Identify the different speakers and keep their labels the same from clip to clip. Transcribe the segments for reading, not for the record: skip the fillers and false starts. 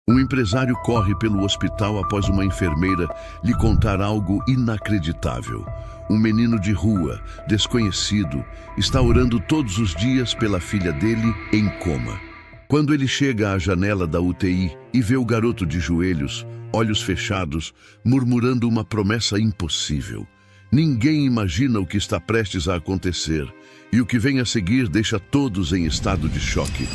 Speaker 1: Um empresário corre pelo hospital após uma enfermeira lhe contar algo inacreditável. Um menino de rua, desconhecido, está orando todos os dias pela filha dele em coma. Quando ele chega à janela da UTI e vê o garoto de joelhos, olhos fechados, murmurando uma promessa impossível. Ninguém imagina o que está prestes a acontecer, e o que vem a seguir deixa todos em estado de choque.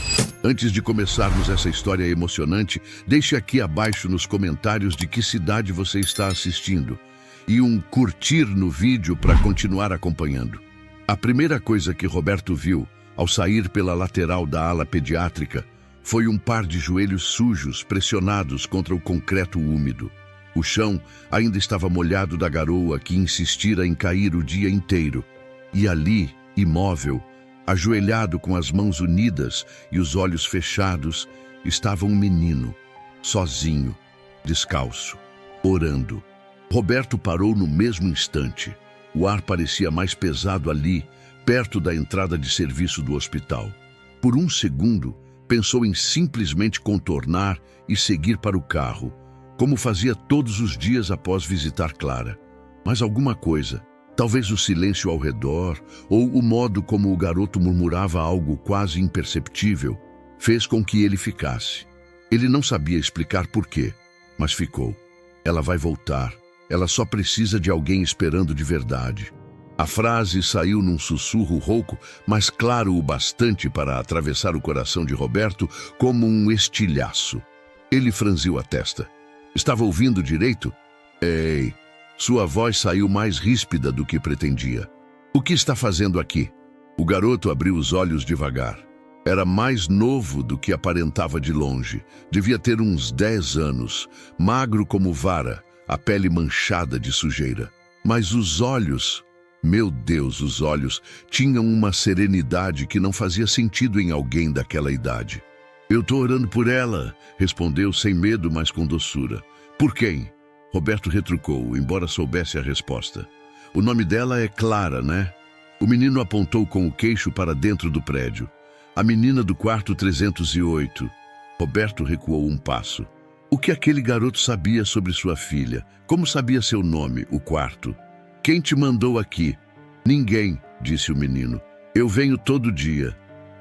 Speaker 1: Antes de começarmos essa história emocionante, deixe aqui abaixo nos comentários de que cidade você está assistindo e um curtir no vídeo para continuar acompanhando. A primeira coisa que Roberto viu ao sair pela lateral da ala pediátrica foi um par de joelhos sujos pressionados contra o concreto úmido. O chão ainda estava molhado da garoa que insistira em cair o dia inteiro. E ali, imóvel, ajoelhado com as mãos unidas e os olhos fechados, estava um menino, sozinho, descalço, orando. Roberto parou no mesmo instante. O ar parecia mais pesado ali, perto da entrada de serviço do hospital. Por um segundo, pensou em simplesmente contornar e seguir para o carro, como fazia todos os dias após visitar Clara. Mas alguma coisa, talvez o silêncio ao redor ou o modo como o garoto murmurava algo quase imperceptível, fez com que ele ficasse. Ele não sabia explicar por quê, mas ficou. Ela vai voltar. Ela só precisa de alguém esperando de verdade. A frase saiu num sussurro rouco, mas claro o bastante para atravessar o coração de Roberto como um estilhaço. Ele franziu a testa. Estava ouvindo direito? Ei! Sua voz saiu mais ríspida do que pretendia. O que está fazendo aqui? O garoto abriu os olhos devagar. Era mais novo do que aparentava de longe. Devia ter uns 10 anos, magro como vara, a pele manchada de sujeira. Mas os olhos, meu Deus, os olhos, tinham uma serenidade que não fazia sentido em alguém daquela idade. Eu estou orando por ela, respondeu sem medo, mas com doçura. Por quem? Roberto retrucou, embora soubesse a resposta. O nome dela é Clara, né? O menino apontou com o queixo para dentro do prédio. A menina do quarto 308. Roberto recuou um passo. O que aquele garoto sabia sobre sua filha? Como sabia seu nome, o quarto? Quem te mandou aqui? Ninguém, disse o menino. Eu venho todo dia.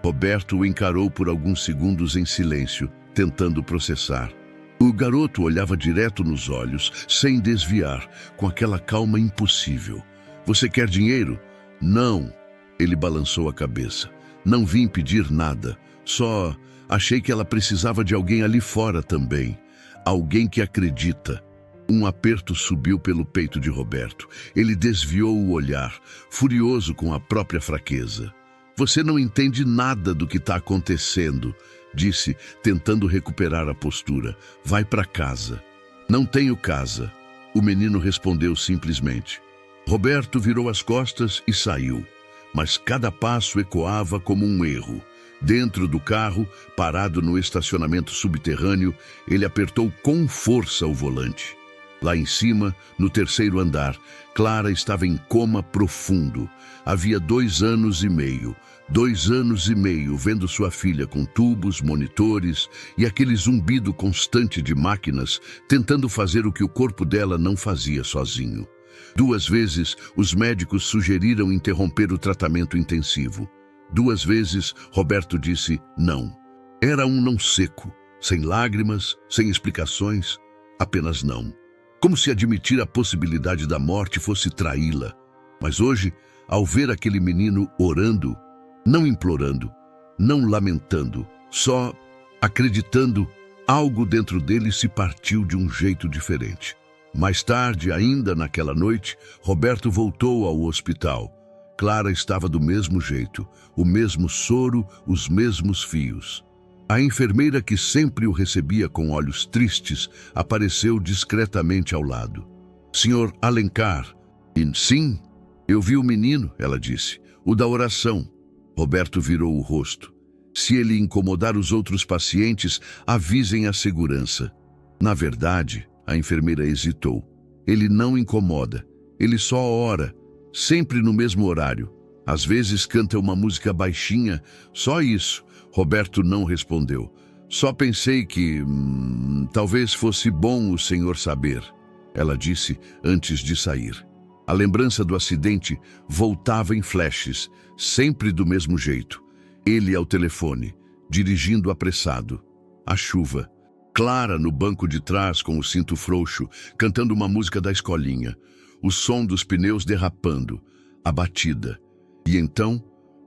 Speaker 1: Roberto o encarou por alguns segundos em silêncio, tentando processar. O garoto olhava direto nos olhos, sem desviar, com aquela calma impossível. Você quer dinheiro? Não. Ele balançou a cabeça. Não vim pedir nada. Só achei que ela precisava de alguém ali fora também. Alguém que acredita. Um aperto subiu pelo peito de Roberto. Ele desviou o olhar, furioso com a própria fraqueza. Você não entende nada do que está acontecendo, disse, tentando recuperar a postura. Vai para casa. Não tenho casa. O menino respondeu simplesmente. Roberto virou as costas e saiu, mas cada passo ecoava como um erro. Dentro do carro, parado no estacionamento subterrâneo, ele apertou com força o volante. Lá em cima, no terceiro andar, Clara estava em coma profundo. Havia 2 anos e meio. 2 anos e meio vendo sua filha com tubos, monitores e aquele zumbido constante de máquinas tentando fazer o que o corpo dela não fazia sozinho. 2 vezes, os médicos sugeriram interromper o tratamento intensivo. 2 vezes, Roberto disse não. Era um não seco, sem lágrimas, sem explicações, apenas não. Como se admitir a possibilidade da morte fosse traí-la. Mas hoje, ao ver aquele menino orando, não implorando, não lamentando, só acreditando, algo dentro dele se partiu de um jeito diferente. Mais tarde, ainda naquela noite, Roberto voltou ao hospital. Clara estava do mesmo jeito, o mesmo soro, os mesmos fios. A enfermeira que sempre o recebia com olhos tristes apareceu discretamente ao lado. Senhor Alencar. E sim, eu vi o menino, ela disse, o da oração. Roberto virou o rosto. Se ele incomodar os outros pacientes, avisem a segurança. Na verdade, a enfermeira hesitou. Ele não incomoda, ele só ora, sempre no mesmo horário. Às vezes canta uma música baixinha, só isso. Roberto não respondeu. Só pensei que talvez fosse bom o senhor saber, ela disse antes de sair. A lembrança do acidente voltava em flashes, sempre do mesmo jeito. Ele ao telefone, dirigindo apressado. A chuva. Clara no banco de trás com o cinto frouxo, cantando uma música da escolinha. O som dos pneus derrapando. A batida. E então,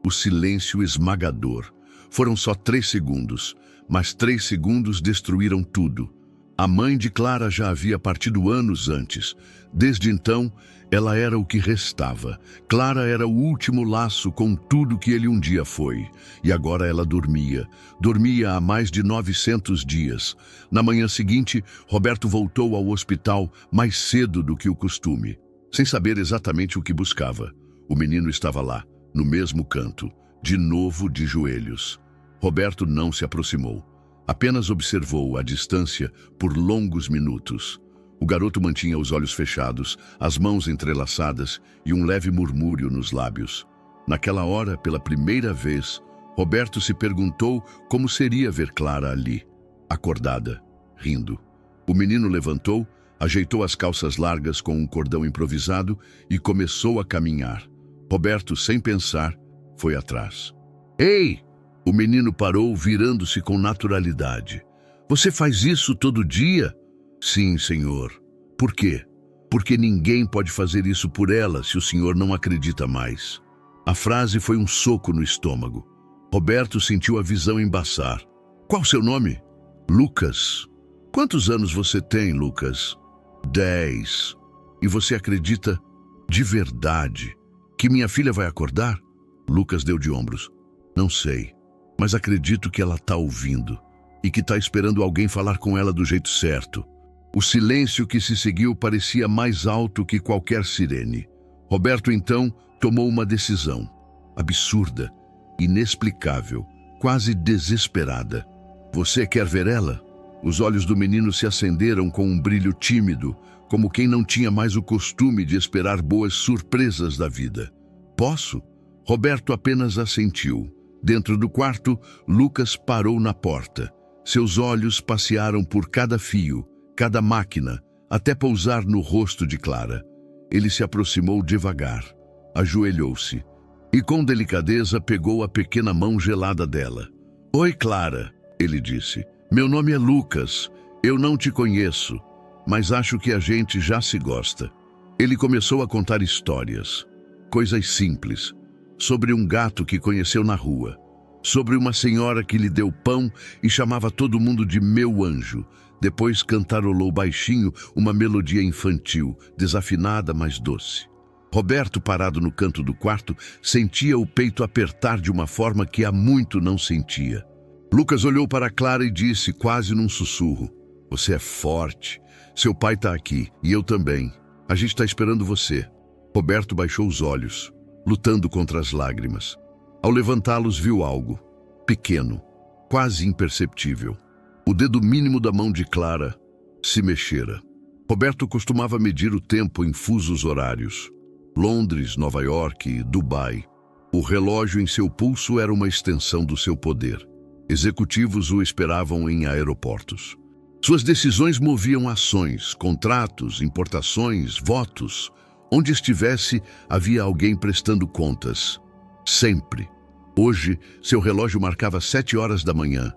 Speaker 1: o silêncio esmagador. Foram só 3 segundos, mas 3 segundos destruíram tudo. A mãe de Clara já havia partido anos antes. Desde então, ela era o que restava. Clara era o último laço com tudo que ele um dia foi. E agora ela dormia. Dormia há mais de 900 dias. Na manhã seguinte, Roberto voltou ao hospital mais cedo do que o costume, sem saber exatamente o que buscava. O menino estava lá, no mesmo canto, de novo de joelhos. Roberto não se aproximou. Apenas observou à distância por longos minutos. O garoto mantinha os olhos fechados, as mãos entrelaçadas e um leve murmúrio nos lábios. Naquela hora, pela primeira vez, Roberto se perguntou como seria ver Clara ali, acordada, rindo. O menino levantou, ajeitou as calças largas com um cordão improvisado e começou a caminhar. Roberto, sem pensar, foi atrás. Ei! O menino parou, virando-se com naturalidade. Você faz isso todo dia? Sim, senhor. Por quê? Porque ninguém pode fazer isso por ela se o senhor não acredita mais. A frase foi um soco no estômago. Roberto sentiu a visão embaçar. Qual seu nome? Lucas. Quantos anos você tem, Lucas? 10. E você acredita, de verdade, que minha filha vai acordar? Lucas deu de ombros. Não sei. Mas acredito que ela está ouvindo e que está esperando alguém falar com ela do jeito certo. O silêncio que se seguiu parecia mais alto que qualquer sirene. Roberto, então, tomou uma decisão. Absurda, inexplicável, quase desesperada. Você quer ver ela? Os olhos do menino se acenderam com um brilho tímido, como quem não tinha mais o costume de esperar boas surpresas da vida. Posso? Roberto apenas assentiu. Dentro do quarto, Lucas parou na porta. Seus olhos passearam por cada fio, cada máquina, até pousar no rosto de Clara. Ele se aproximou devagar, ajoelhou-se e com delicadeza pegou a pequena mão gelada dela. Oi, Clara, ele disse. Meu nome é Lucas. Eu não te conheço, mas acho que a gente já se gosta. Ele começou a contar histórias, coisas simples, sobre um gato que conheceu na rua, sobre uma senhora que lhe deu pão e chamava todo mundo de meu anjo. Depois cantarolou baixinho uma melodia infantil, desafinada, mas doce. Roberto, parado no canto do quarto, sentia o peito apertar de uma forma que há muito não sentia. Lucas olhou para Clara e disse, quase num sussurro, você é forte. Seu pai está aqui, e eu também. A gente está esperando você. Roberto baixou os olhos, lutando contra as lágrimas. Ao levantá-los, viu algo pequeno, quase imperceptível. O dedo mínimo da mão de Clara se mexera. Roberto costumava medir o tempo em fusos horários. Londres, Nova York e Dubai. O relógio em seu pulso era uma extensão do seu poder. Executivos o esperavam em aeroportos. Suas decisões moviam ações, contratos, importações, votos. Onde estivesse, havia alguém prestando contas. Sempre. Hoje, seu relógio marcava 7 horas da manhã,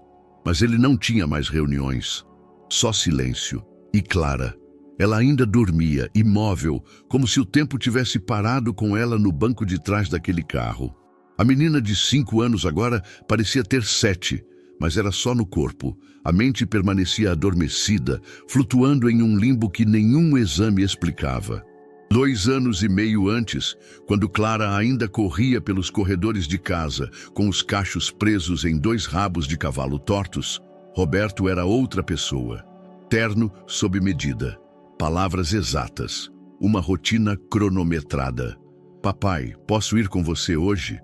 Speaker 1: mas ele não tinha mais reuniões. Só silêncio. E Clara. Ela ainda dormia, imóvel, como se o tempo tivesse parado com ela no banco de trás daquele carro. A menina de 5 anos agora parecia ter 7, mas era só no corpo. A mente permanecia adormecida, flutuando em um limbo que nenhum exame explicava. 2 anos e meio antes, quando Clara ainda corria pelos corredores de casa, com os cachos presos em 2 rabos de cavalo tortos, Roberto era outra pessoa. Terno sob medida, palavras exatas, uma rotina cronometrada. Papai, posso ir com você hoje?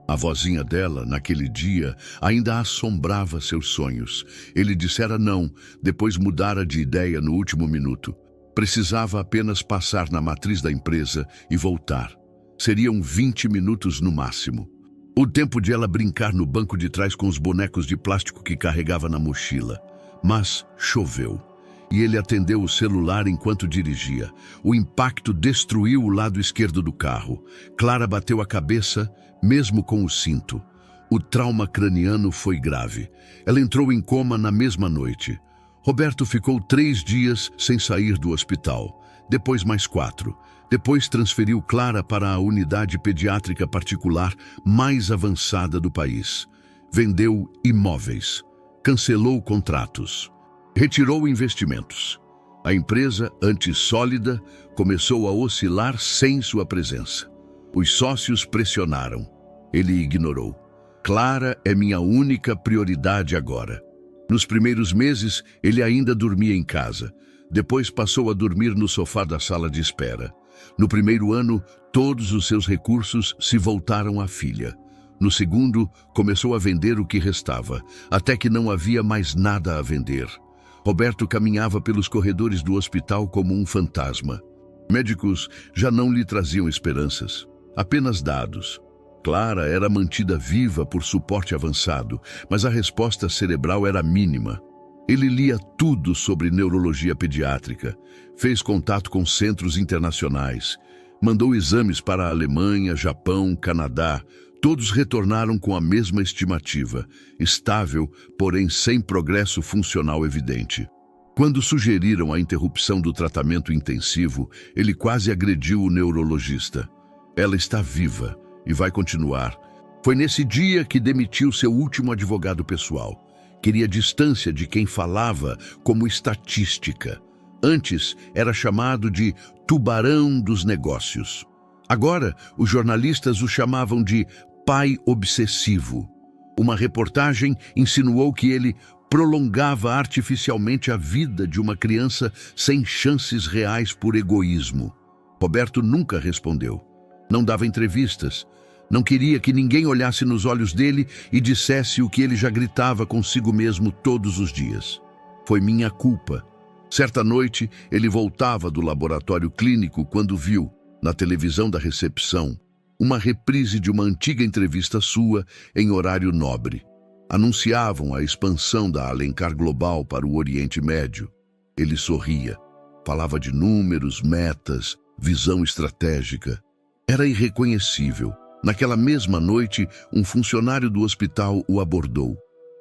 Speaker 1: A vozinha dela, naquele dia, ainda assombrava seus sonhos. Ele dissera não, depois mudara de ideia no último minuto. Precisava apenas passar na matriz da empresa e voltar. Seriam 20 minutos no máximo. O tempo de ela brincar no banco de trás com os bonecos de plástico que carregava na mochila. Mas choveu. E ele atendeu o celular enquanto dirigia. O impacto destruiu o lado esquerdo do carro. Clara bateu a cabeça, mesmo com o cinto. O trauma craniano foi grave. Ela entrou em coma na mesma noite. Roberto ficou 3 dias sem sair do hospital. Depois mais 4. Depois transferiu Clara para a unidade pediátrica particular mais avançada do país. Vendeu imóveis. Cancelou contratos. Retirou investimentos. A empresa, antes sólida, começou a oscilar sem sua presença. Os sócios pressionaram. Ele ignorou. Clara é minha única prioridade agora. Nos primeiros meses, ele ainda dormia em casa. Depois passou a dormir no sofá da sala de espera. No primeiro ano, todos os seus recursos se voltaram à filha. No segundo, começou a vender o que restava, até que não havia mais nada a vender. Roberto caminhava pelos corredores do hospital como um fantasma. Médicos já não lhe traziam esperanças, apenas dados. Clara era mantida viva por suporte avançado, mas a resposta cerebral era mínima. Ele lia tudo sobre neurologia pediátrica, fez contato com centros internacionais, mandou exames para a Alemanha, Japão, Canadá. Todos retornaram com a mesma estimativa, estável, porém sem progresso funcional evidente. Quando sugeriram a interrupção do tratamento intensivo, ele quase agrediu o neurologista. Ela está viva e vai continuar. Foi nesse dia que demitiu seu último advogado pessoal. Queria distância de quem falava como estatística. Antes era chamado de tubarão dos negócios. Agora, os jornalistas o chamavam de pai obsessivo. Uma reportagem insinuou que ele prolongava artificialmente a vida de uma criança sem chances reais por egoísmo. Roberto nunca respondeu. Não dava entrevistas. Não queria que ninguém olhasse nos olhos dele e dissesse o que ele já gritava consigo mesmo todos os dias. Foi minha culpa. Certa noite, ele voltava do laboratório clínico quando viu, na televisão da recepção, uma reprise de uma antiga entrevista sua em horário nobre. Anunciavam a expansão da Alencar Global para o Oriente Médio. Ele sorria. Falava de números, metas, visão estratégica. Era irreconhecível. Naquela mesma noite, um funcionário do hospital o abordou.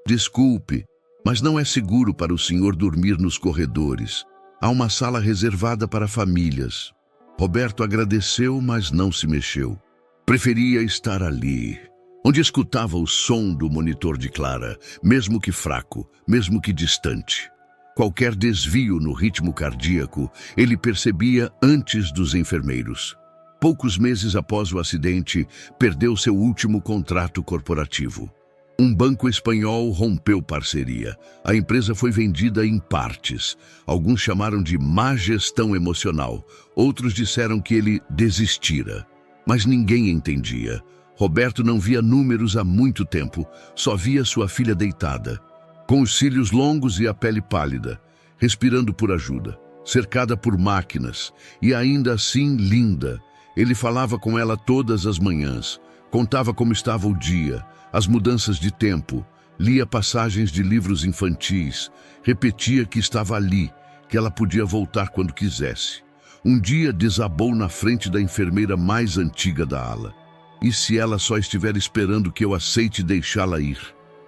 Speaker 1: Desculpe, mas não é seguro para o senhor dormir nos corredores. Há uma sala reservada para famílias. Roberto agradeceu, mas não se mexeu. Preferia estar ali, onde escutava o som do monitor de Clara, mesmo que fraco, mesmo que distante. Qualquer desvio no ritmo cardíaco, ele percebia antes dos enfermeiros. Poucos meses após o acidente, perdeu seu último contrato corporativo. Um banco espanhol rompeu parceria. A empresa foi vendida em partes. Alguns chamaram de má gestão emocional. Outros disseram que ele desistira. Mas ninguém entendia. Roberto não via números há muito tempo. Só via sua filha deitada, com os cílios longos e a pele pálida, respirando por ajuda, cercada por máquinas, e ainda assim linda. Ele falava com ela todas as manhãs, contava como estava o dia, as mudanças de tempo, lia passagens de livros infantis, repetia que estava ali, que ela podia voltar quando quisesse. Um dia desabou na frente da enfermeira mais antiga da ala. E se ela só estiver esperando que eu aceite deixá-la ir?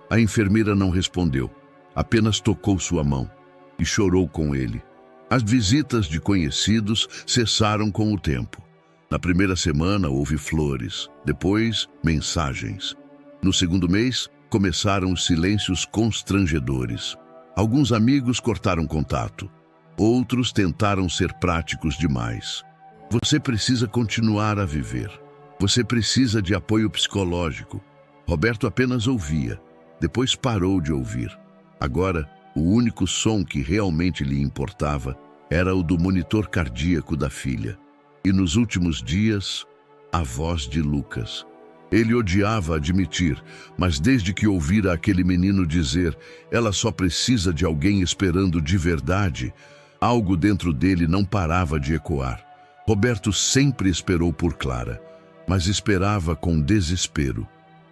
Speaker 1: A enfermeira não respondeu, apenas tocou sua mão e chorou com ele. As visitas de conhecidos cessaram com o tempo. Na primeira semana houve flores, depois mensagens. No segundo mês, começaram os silêncios constrangedores. Alguns amigos cortaram contato. Outros tentaram ser práticos demais. Você precisa continuar a viver. Você precisa de apoio psicológico. Roberto apenas ouvia, depois parou de ouvir. Agora, o único som que realmente lhe importava era o do monitor cardíaco da filha. E nos últimos dias, a voz de Lucas. Ele odiava admitir, mas desde que ouvira aquele menino dizer "ela só precisa de alguém esperando de verdade", algo dentro dele não parava de ecoar. Roberto sempre esperou por Clara, mas esperava com desespero.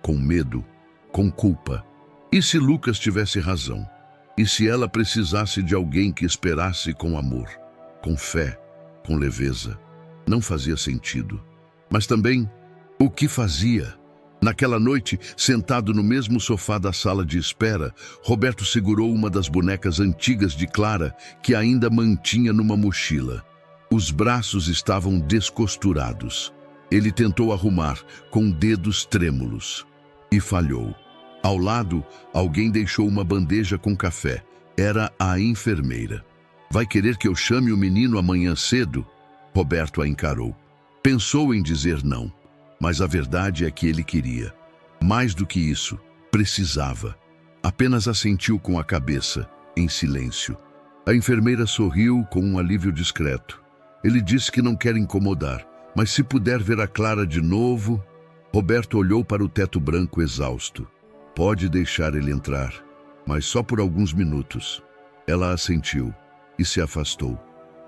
Speaker 1: com medo, com culpa. E se Lucas tivesse razão? E se ela precisasse de alguém que esperasse com amor, com fé, com leveza? Não fazia sentido. Mas também, o que fazia? Naquela noite, sentado no mesmo sofá da sala de espera, Roberto segurou uma das bonecas antigas de Clara que ainda mantinha numa mochila. Os braços estavam descosturados. Ele tentou arrumar com dedos trêmulos e falhou. Ao lado, alguém deixou uma bandeja com café. Era a enfermeira. Vai querer que eu chame o menino amanhã cedo? Roberto a encarou. Pensou em dizer não, mas a verdade é que ele queria. Mais do que isso, precisava. Apenas assentiu com a cabeça, em silêncio. A enfermeira sorriu com um alívio discreto. Ele disse que não quer incomodar, mas se puder ver a Clara de novo... Roberto olhou para o teto branco exausto. Pode deixar ele entrar, mas só por alguns minutos. Ela assentiu e se afastou.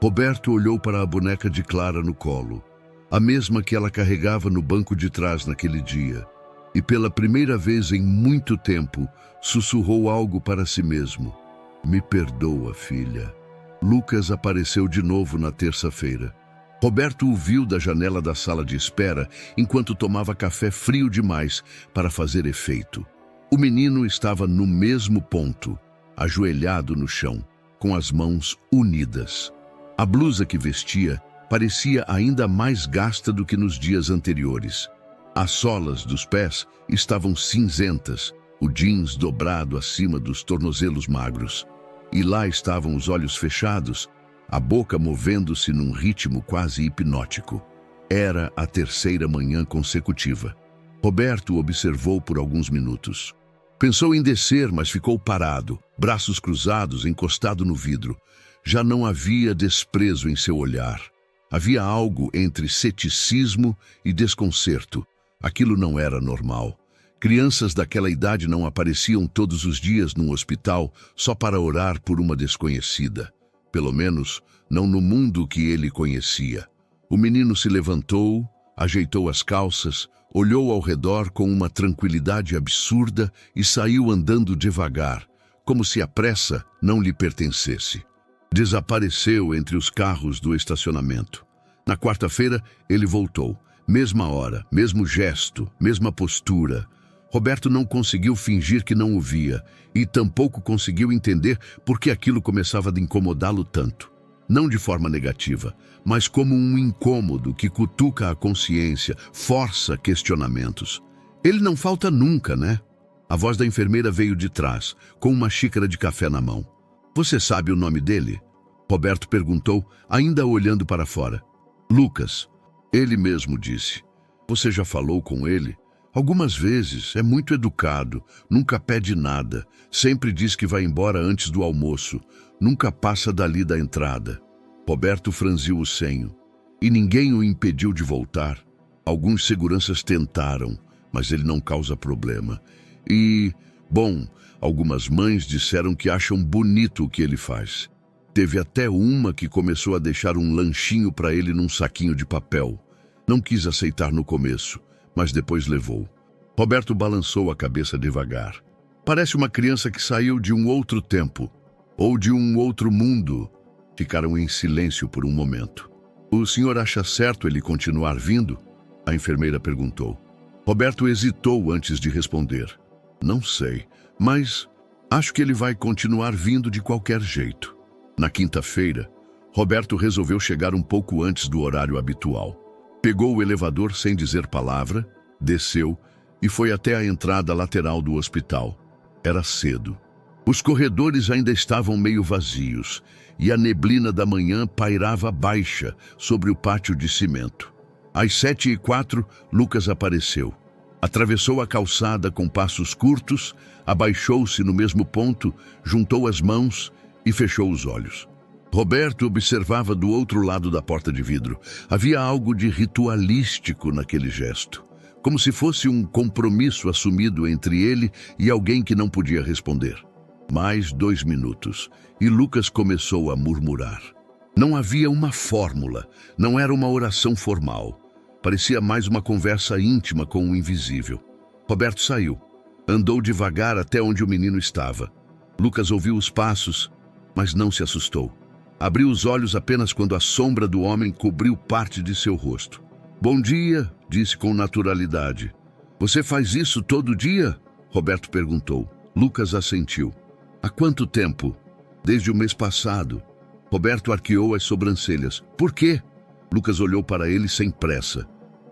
Speaker 1: Roberto olhou para a boneca de Clara no colo, a mesma que ela carregava no banco de trás naquele dia, e pela primeira vez em muito tempo, sussurrou algo para si mesmo. Me perdoa, filha. Lucas apareceu de novo na terça-feira. Roberto o viu da janela da sala de espera enquanto tomava café frio demais para fazer efeito. O menino estava no mesmo ponto, ajoelhado no chão, com as mãos unidas. A blusa que vestia parecia ainda mais gasta do que nos dias anteriores. As solas dos pés estavam cinzentas, o jeans dobrado acima dos tornozelos magros. E lá estavam os olhos fechados, a boca movendo-se num ritmo quase hipnótico. Era a terceira manhã consecutiva. Roberto observou por alguns minutos. Pensou em descer, mas ficou parado, braços cruzados, encostado no vidro. Já não havia desprezo em seu olhar. Havia algo entre ceticismo e desconcerto. Aquilo não era normal. Crianças daquela idade não apareciam todos os dias num hospital só para orar por uma desconhecida. Pelo menos, não no mundo que ele conhecia. O menino se levantou, ajeitou as calças, olhou ao redor com uma tranquilidade absurda e saiu andando devagar, como se a pressa não lhe pertencesse. Desapareceu entre os carros do estacionamento. Na quarta-feira, ele voltou. Mesma hora, mesmo gesto, mesma postura. Roberto não conseguiu fingir que não o via e tampouco conseguiu entender por que aquilo começava a incomodá-lo tanto. Não de forma negativa, mas como um incômodo que cutuca a consciência, força questionamentos. Ele não falta nunca, né? A voz da enfermeira veio de trás, com uma xícara de café na mão. Você sabe o nome dele? Roberto perguntou, ainda olhando para fora. Lucas. Ele mesmo disse. Você já falou com ele? Algumas vezes, é muito educado, nunca pede nada, sempre diz que vai embora antes do almoço, nunca passa dali da entrada. Roberto franziu o senho. E ninguém o impediu de voltar. Alguns seguranças tentaram, mas ele não causa problema. E, bom, algumas mães disseram que acham bonito o que ele faz. Teve até uma que começou a deixar um lanchinho para ele num saquinho de papel. Não quis aceitar no começo, mas depois levou. Roberto balançou a cabeça devagar. Parece uma criança que saiu de um outro tempo, ou de um outro mundo. Ficaram em silêncio por um momento. O senhor acha certo ele continuar vindo? A enfermeira perguntou. Roberto hesitou antes de responder. Não sei, mas acho que ele vai continuar vindo de qualquer jeito. Na quinta-feira, Roberto resolveu chegar um pouco antes do horário habitual. Pegou o elevador sem dizer palavra, desceu e foi até a entrada lateral do hospital. Era cedo. Os corredores ainda estavam meio vazios e a neblina da manhã pairava baixa sobre o pátio de cimento. Às 7h04, Lucas apareceu. Atravessou a calçada com passos curtos, abaixou-se no mesmo ponto, juntou as mãos e fechou os olhos. Roberto observava do outro lado da porta de vidro. Havia algo de ritualístico naquele gesto, como se fosse um compromisso assumido entre ele e alguém que não podia responder. Mais 2 minutos, e Lucas começou a murmurar. Não havia uma fórmula, não era uma oração formal. Parecia mais uma conversa íntima com o invisível. Roberto saiu. Andou devagar até onde o menino estava. Lucas ouviu os passos, mas não se assustou. Abriu os olhos apenas quando a sombra do homem cobriu parte de seu rosto. "Bom dia", disse com naturalidade. "Você faz isso todo dia?" Roberto perguntou. Lucas assentiu. "Há quanto tempo?" "Desde o mês passado." Roberto arqueou as sobrancelhas. "Por quê?" Lucas olhou para ele sem pressa.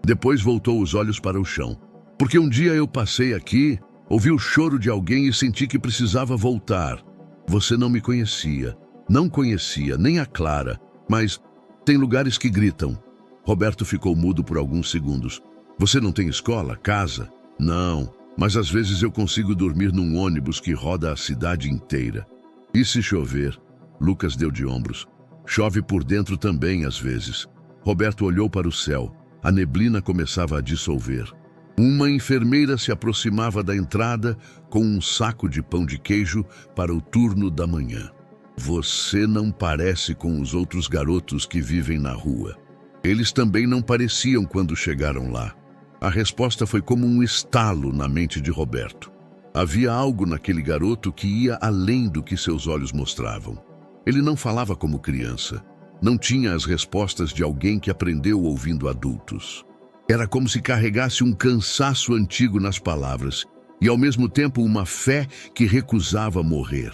Speaker 1: Depois voltou os olhos para o chão. "Porque um dia eu passei aqui, ouvi o choro de alguém e senti que precisava voltar. Você não me conhecia. Não conhecia, nem a Clara, mas tem lugares que gritam." Roberto ficou mudo por alguns segundos. "Você não tem escola, casa?" "Não, mas às vezes eu consigo dormir num ônibus que roda a cidade inteira." "E se chover?" Lucas deu de ombros. "Chove por dentro também, às vezes." Roberto olhou para o céu. A neblina começava a dissolver. Uma enfermeira se aproximava da entrada com um saco de pão de queijo para o turno da manhã. "Você não parece com os outros garotos que vivem na rua." Eles também não pareciam quando chegaram lá. A resposta foi como um estalo na mente de Roberto. Havia algo naquele garoto que ia além do que seus olhos mostravam. Ele não falava como criança. Não tinha as respostas de alguém que aprendeu ouvindo adultos. Era como se carregasse um cansaço antigo nas palavras e, ao mesmo tempo, uma fé que recusava morrer.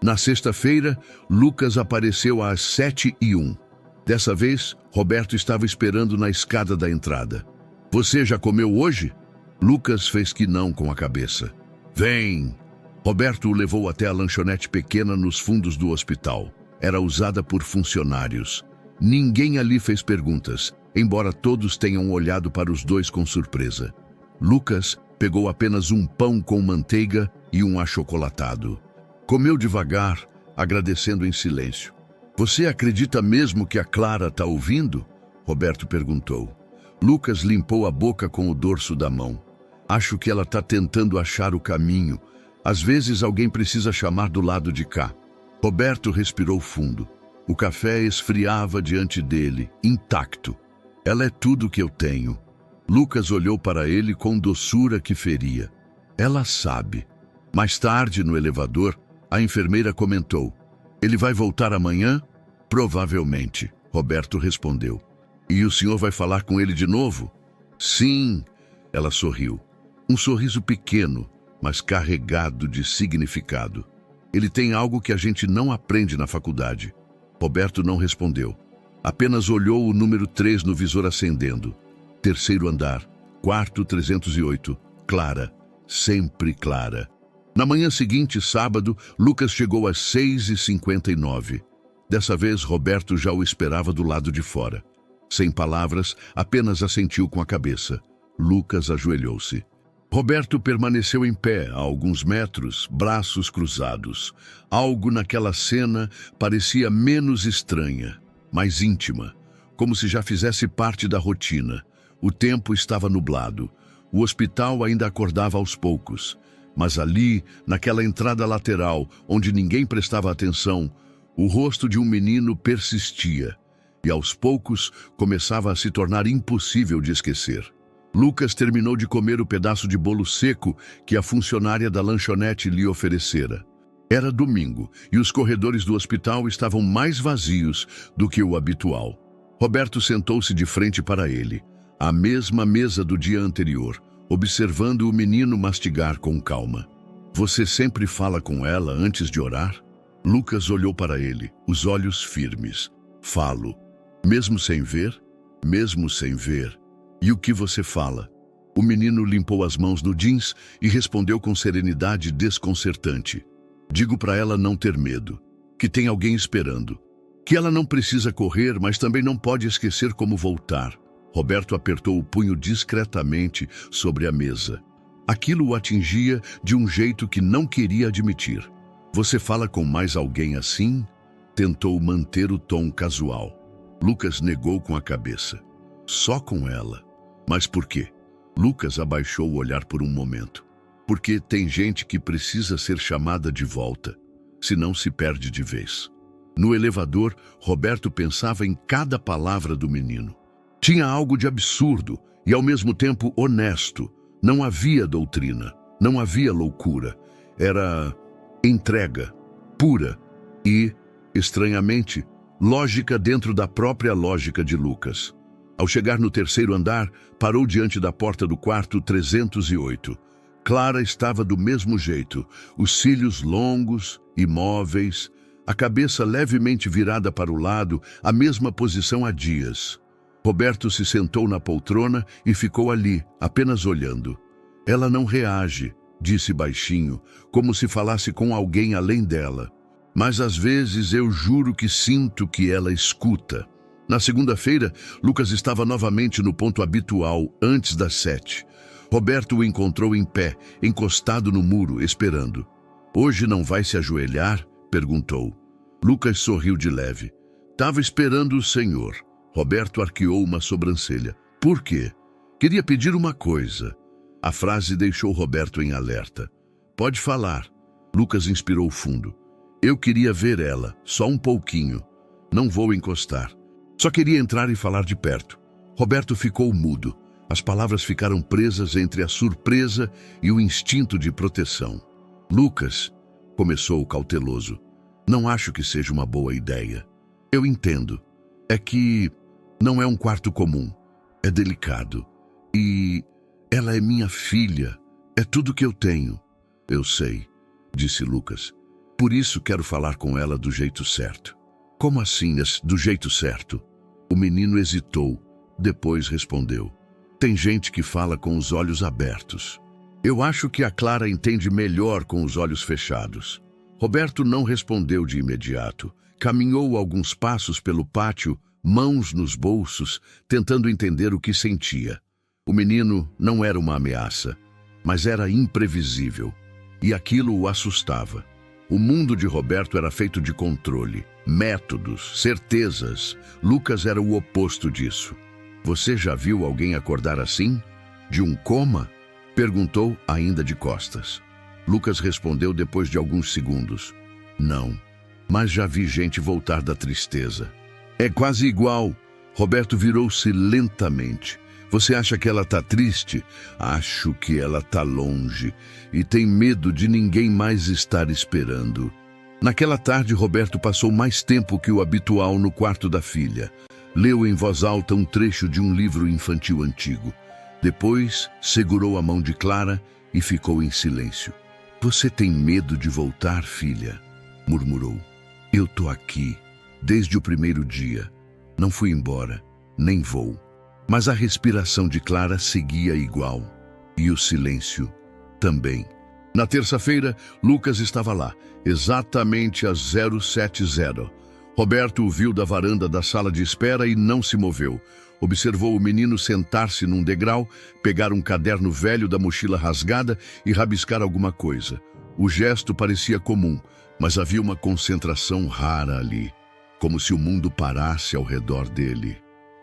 Speaker 1: Na sexta-feira, Lucas apareceu às 7h01. Dessa vez, Roberto estava esperando na escada da entrada. "Você já comeu hoje?" Lucas fez que não com a cabeça. "Vem!" Roberto o levou até a lanchonete pequena nos fundos do hospital. Era usada por funcionários. Ninguém ali fez perguntas, embora todos tenham olhado para os dois com surpresa. Lucas pegou apenas um pão com manteiga e um achocolatado. Comeu devagar, agradecendo em silêncio. "Você acredita mesmo que a Clara está ouvindo?" Roberto perguntou. Lucas limpou a boca com o dorso da mão. "Acho que ela está tentando achar o caminho. Às vezes alguém precisa chamar do lado de cá." Roberto respirou fundo. O café esfriava diante dele, intacto. "Ela é tudo que eu tenho." Lucas olhou para ele com doçura que feria. "Ela sabe." Mais tarde, no elevador, a enfermeira comentou. "Ele vai voltar amanhã?" "Provavelmente", Roberto respondeu. "E o senhor vai falar com ele de novo?" "Sim." Ela sorriu. Um sorriso pequeno, mas carregado de significado. "Ele tem algo que a gente não aprende na faculdade." Roberto não respondeu. Apenas olhou o número 3 no visor acendendo. Terceiro andar, quarto 308. Clara, sempre Clara. Na manhã seguinte, sábado, Lucas chegou às 6h59. Dessa vez, Roberto já o esperava do lado de fora. Sem palavras, apenas assentiu com a cabeça. Lucas ajoelhou-se. Roberto permaneceu em pé a alguns metros, braços cruzados. Algo naquela cena parecia menos estranha, mais íntima, como se já fizesse parte da rotina. O tempo estava nublado. O hospital ainda acordava aos poucos. Mas ali, naquela entrada lateral, onde ninguém prestava atenção, o rosto de um menino persistia. E aos poucos começava a se tornar impossível de esquecer. Lucas terminou de comer o pedaço de bolo seco que a funcionária da lanchonete lhe oferecera. Era domingo e os corredores do hospital estavam mais vazios do que o habitual. Roberto sentou-se de frente para ele, à mesma mesa do dia anterior, observando o menino mastigar com calma. "Você sempre fala com ela antes de orar?" Lucas olhou para ele, os olhos firmes. "Falo. Mesmo sem ver?" "Mesmo sem ver." "E o que você fala?" O menino limpou as mãos no jeans e respondeu com serenidade desconcertante. "Digo para ela não ter medo, que tem alguém esperando, que ela não precisa correr, mas também não pode esquecer como voltar." Roberto apertou o punho discretamente sobre a mesa. Aquilo o atingia de um jeito que não queria admitir. "Você fala com mais alguém assim?" Tentou manter o tom casual. Lucas negou com a cabeça. "Só com ela." "Mas por quê?" Lucas abaixou o olhar por um momento. "Porque tem gente que precisa ser chamada de volta, senão se perde de vez." No elevador, Roberto pensava em cada palavra do menino. Tinha algo de absurdo e, ao mesmo tempo, honesto Não havia doutrina, não havia loucura. Era entrega pura e, estranhamente, lógica dentro da própria lógica de Lucas. Ao chegar no terceiro andar, parou diante da porta do quarto 308. Clara estava do mesmo jeito, os cílios longos, imóveis, a cabeça levemente virada para o lado, a mesma posição há dias. Roberto se sentou na poltrona e ficou ali, apenas olhando. Ela não reage, disse baixinho, como se falasse com alguém além dela. Mas às vezes eu juro que sinto que ela escuta. Na segunda-feira, Lucas estava novamente no ponto habitual, antes das 7. Roberto o encontrou em pé, encostado no muro, esperando. Hoje não vai se ajoelhar? Perguntou. Lucas sorriu de leve. Tava esperando o senhor. Roberto arqueou uma sobrancelha. Por quê? Queria pedir uma coisa. A frase deixou Roberto em alerta. Pode falar. Lucas inspirou fundo. Eu queria ver ela, só um pouquinho. Não vou encostar. Só queria entrar e falar de perto. Roberto ficou mudo. As palavras ficaram presas entre a surpresa e o instinto de proteção. Lucas, começou cauteloso, não acho que seja uma boa ideia. Eu entendo. É que não é um quarto comum. É delicado. E ela é minha filha. É tudo que eu tenho. Eu sei, disse Lucas. Por isso quero falar com ela do jeito certo. Como assim, do jeito certo? O menino hesitou, depois respondeu. Tem gente que fala com os olhos abertos. Eu acho que a Clara entende melhor com os olhos fechados. Roberto não respondeu de imediato. Caminhou alguns passos pelo pátio, mãos nos bolsos, tentando entender o que sentia. O menino não era uma ameaça, mas era imprevisível. E aquilo o assustava. O mundo de Roberto era feito de controle, métodos, certezas. Lucas era o oposto disso. Você já viu alguém acordar assim? De um coma? Perguntou, ainda de costas. Lucas respondeu depois de alguns segundos. Não, mas já vi gente voltar da tristeza. É quase igual. Roberto virou-se lentamente. Você acha que ela está triste? Acho que ela está longe e tem medo de ninguém mais estar esperando. Naquela tarde, Roberto passou mais tempo que o habitual no quarto da filha. Leu em voz alta um trecho de um livro infantil antigo. Depois, segurou a mão de Clara e ficou em silêncio. Você tem medo de voltar, filha? Murmurou. Eu tô aqui, desde o primeiro dia. Não fui embora, nem vou. Mas a respiração de Clara seguia igual. E o silêncio também. Na terça-feira, Lucas estava lá, exatamente às 070. Roberto o viu da varanda da sala de espera e não se moveu. Observou o menino sentar-se num degrau, pegar um caderno velho da mochila rasgada e rabiscar alguma coisa. O gesto parecia comum, mas havia uma concentração rara ali, como se o mundo parasse ao redor dele.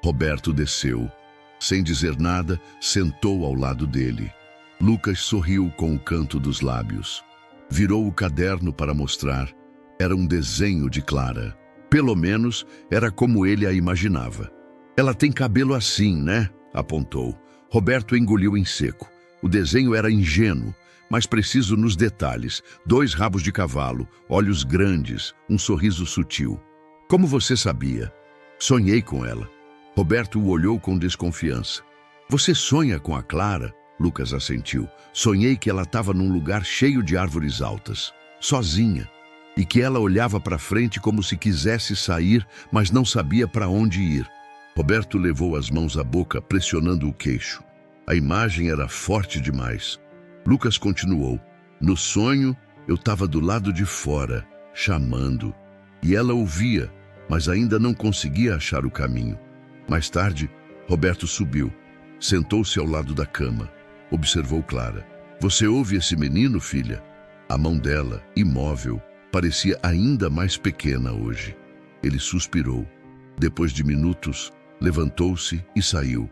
Speaker 1: Roberto desceu. Sem dizer nada, sentou ao lado dele. Lucas sorriu com o canto dos lábios. Virou o caderno para mostrar. Era um desenho de Clara. Pelo menos, era como ele a imaginava. Ela tem cabelo assim, né? Apontou. Roberto engoliu em seco. O desenho era ingênuo, mas preciso nos detalhes. 2 rabos de cavalo, olhos grandes, um sorriso sutil. Como você sabia? Sonhei com ela. Roberto o olhou com desconfiança. Você sonha com a Clara? Lucas assentiu. Sonhei que ela estava num lugar cheio de árvores altas, sozinha, e que ela olhava para frente como se quisesse sair, mas não sabia para onde ir. Roberto levou as mãos à boca, pressionando o queixo. A imagem era forte demais. Lucas continuou. No sonho, eu estava do lado de fora, chamando. E ela ouvia, mas ainda não conseguia achar o caminho. Mais tarde, Roberto subiu. Sentou-se ao lado da cama. Observou Clara. Você ouve esse menino, filha? A mão dela, imóvel, parecia ainda mais pequena hoje. Ele suspirou. Depois de minutos, levantou-se e saiu.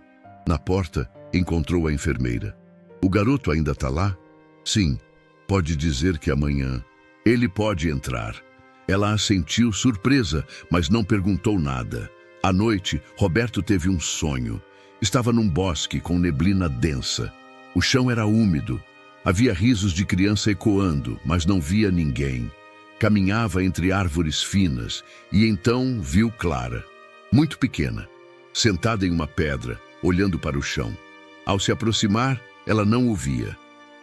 Speaker 1: Na porta, encontrou a enfermeira. O garoto ainda está lá? Sim. Pode dizer que amanhã. Ele pode entrar. Ela assentiu surpresa, mas não perguntou nada. À noite, Roberto teve um sonho. Estava num bosque com neblina densa. O chão era úmido. Havia risos de criança ecoando, mas não via ninguém. Caminhava entre árvores finas e então viu Clara, muito pequena, sentada em uma pedra, olhando para o chão. Ao se aproximar, ela não o via.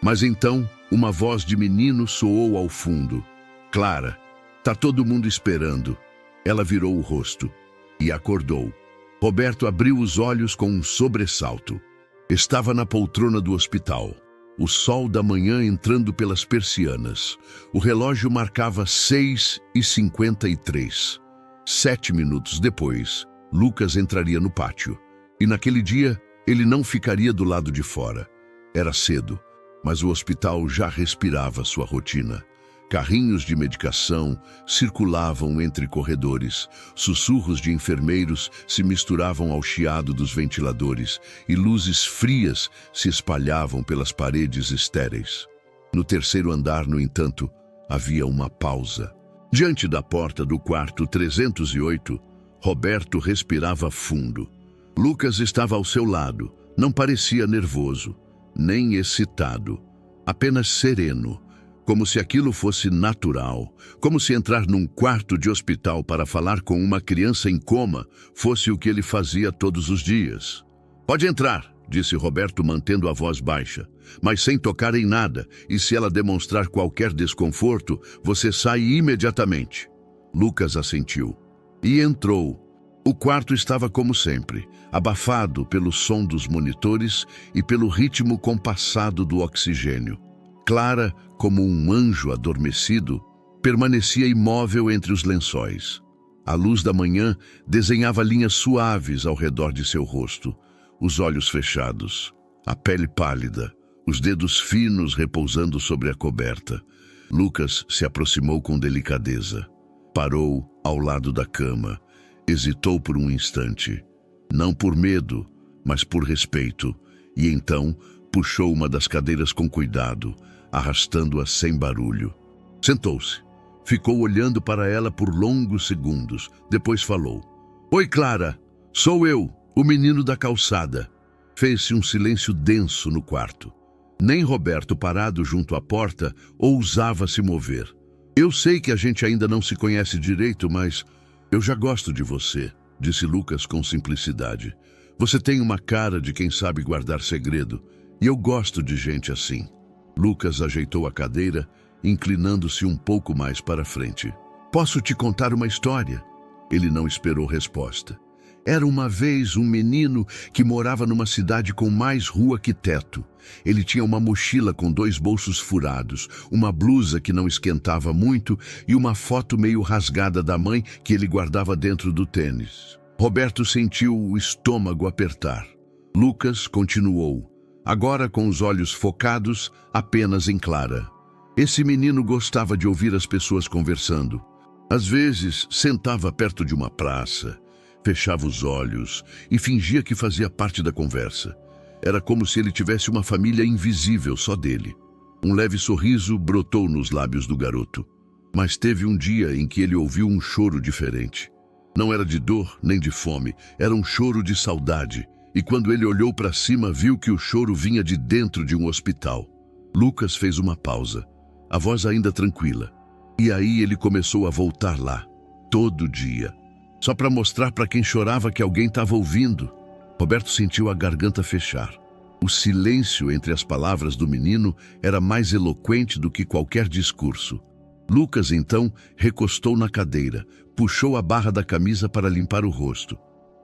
Speaker 1: Mas então, uma voz de menino soou ao fundo. Clara, tá todo mundo esperando. Ela virou o rosto e acordou. Roberto abriu os olhos com um sobressalto. Estava na poltrona do hospital. O sol da manhã entrando pelas persianas. O relógio marcava 6h53. 7 minutos depois, Lucas entraria no pátio. E naquele dia, ele não ficaria do lado de fora. Era cedo, mas o hospital já respirava sua rotina. Carrinhos de medicação circulavam entre corredores, sussurros de enfermeiros se misturavam ao chiado dos ventiladores e luzes frias se espalhavam pelas paredes estéreis. No terceiro andar, no entanto, havia uma pausa. Diante da porta do quarto 308, Roberto respirava fundo. Lucas estava ao seu lado, não parecia nervoso, nem excitado, apenas sereno. Como se aquilo fosse natural, como se entrar num quarto de hospital para falar com uma criança em coma fosse o que ele fazia todos os dias. Pode entrar, disse Roberto mantendo a voz baixa, mas sem tocar em nada, e se ela demonstrar qualquer desconforto, você sai imediatamente. Lucas assentiu. E entrou. O quarto estava como sempre, abafado pelo som dos monitores e pelo ritmo compassado do oxigênio. Clara, como um anjo adormecido, permanecia imóvel entre os lençóis. A luz da manhã desenhava linhas suaves ao redor de seu rosto, os olhos fechados, a pele pálida, os dedos finos repousando sobre a coberta. Lucas se aproximou com delicadeza. Parou ao lado da cama, hesitou por um instante, não por medo, mas por respeito, e então puxou uma das cadeiras com cuidado, arrastando-a sem barulho. Sentou-se. Ficou olhando para ela por longos segundos. Depois falou. Oi, Clara. Sou eu, o menino da calçada. Fez-se um silêncio denso no quarto. Nem Roberto, parado junto à porta, ousava se mover. Eu sei que a gente ainda não se conhece direito, mas eu já gosto de você, disse Lucas com simplicidade. Você tem uma cara de quem sabe guardar segredo, e eu gosto de gente assim. Lucas ajeitou a cadeira, inclinando-se um pouco mais para frente. Posso te contar uma história? Ele não esperou resposta. Era uma vez um menino que morava numa cidade com mais rua que teto. Ele tinha uma mochila com 2 bolsos furados, uma blusa que não esquentava muito e uma foto meio rasgada da mãe que ele guardava dentro do tênis. Roberto sentiu o estômago apertar. Lucas continuou, agora com os olhos focados apenas em Clara. Esse menino gostava de ouvir as pessoas conversando. Às vezes, sentava perto de uma praça, fechava os olhos e fingia que fazia parte da conversa. Era como se ele tivesse uma família invisível só dele. Um leve sorriso brotou nos lábios do garoto. Mas teve um dia em que ele ouviu um choro diferente. Não era de dor nem de fome, era um choro de saudade. E quando ele olhou para cima, viu que o choro vinha de dentro de um hospital. Lucas fez uma pausa, a voz ainda tranquila. E aí ele começou a voltar lá, todo dia, só para mostrar para quem chorava que alguém estava ouvindo. Roberto sentiu a garganta fechar. O silêncio entre as palavras do menino era mais eloquente do que qualquer discurso. Lucas, então, recostou na cadeira, puxou a barra da camisa para limpar o rosto.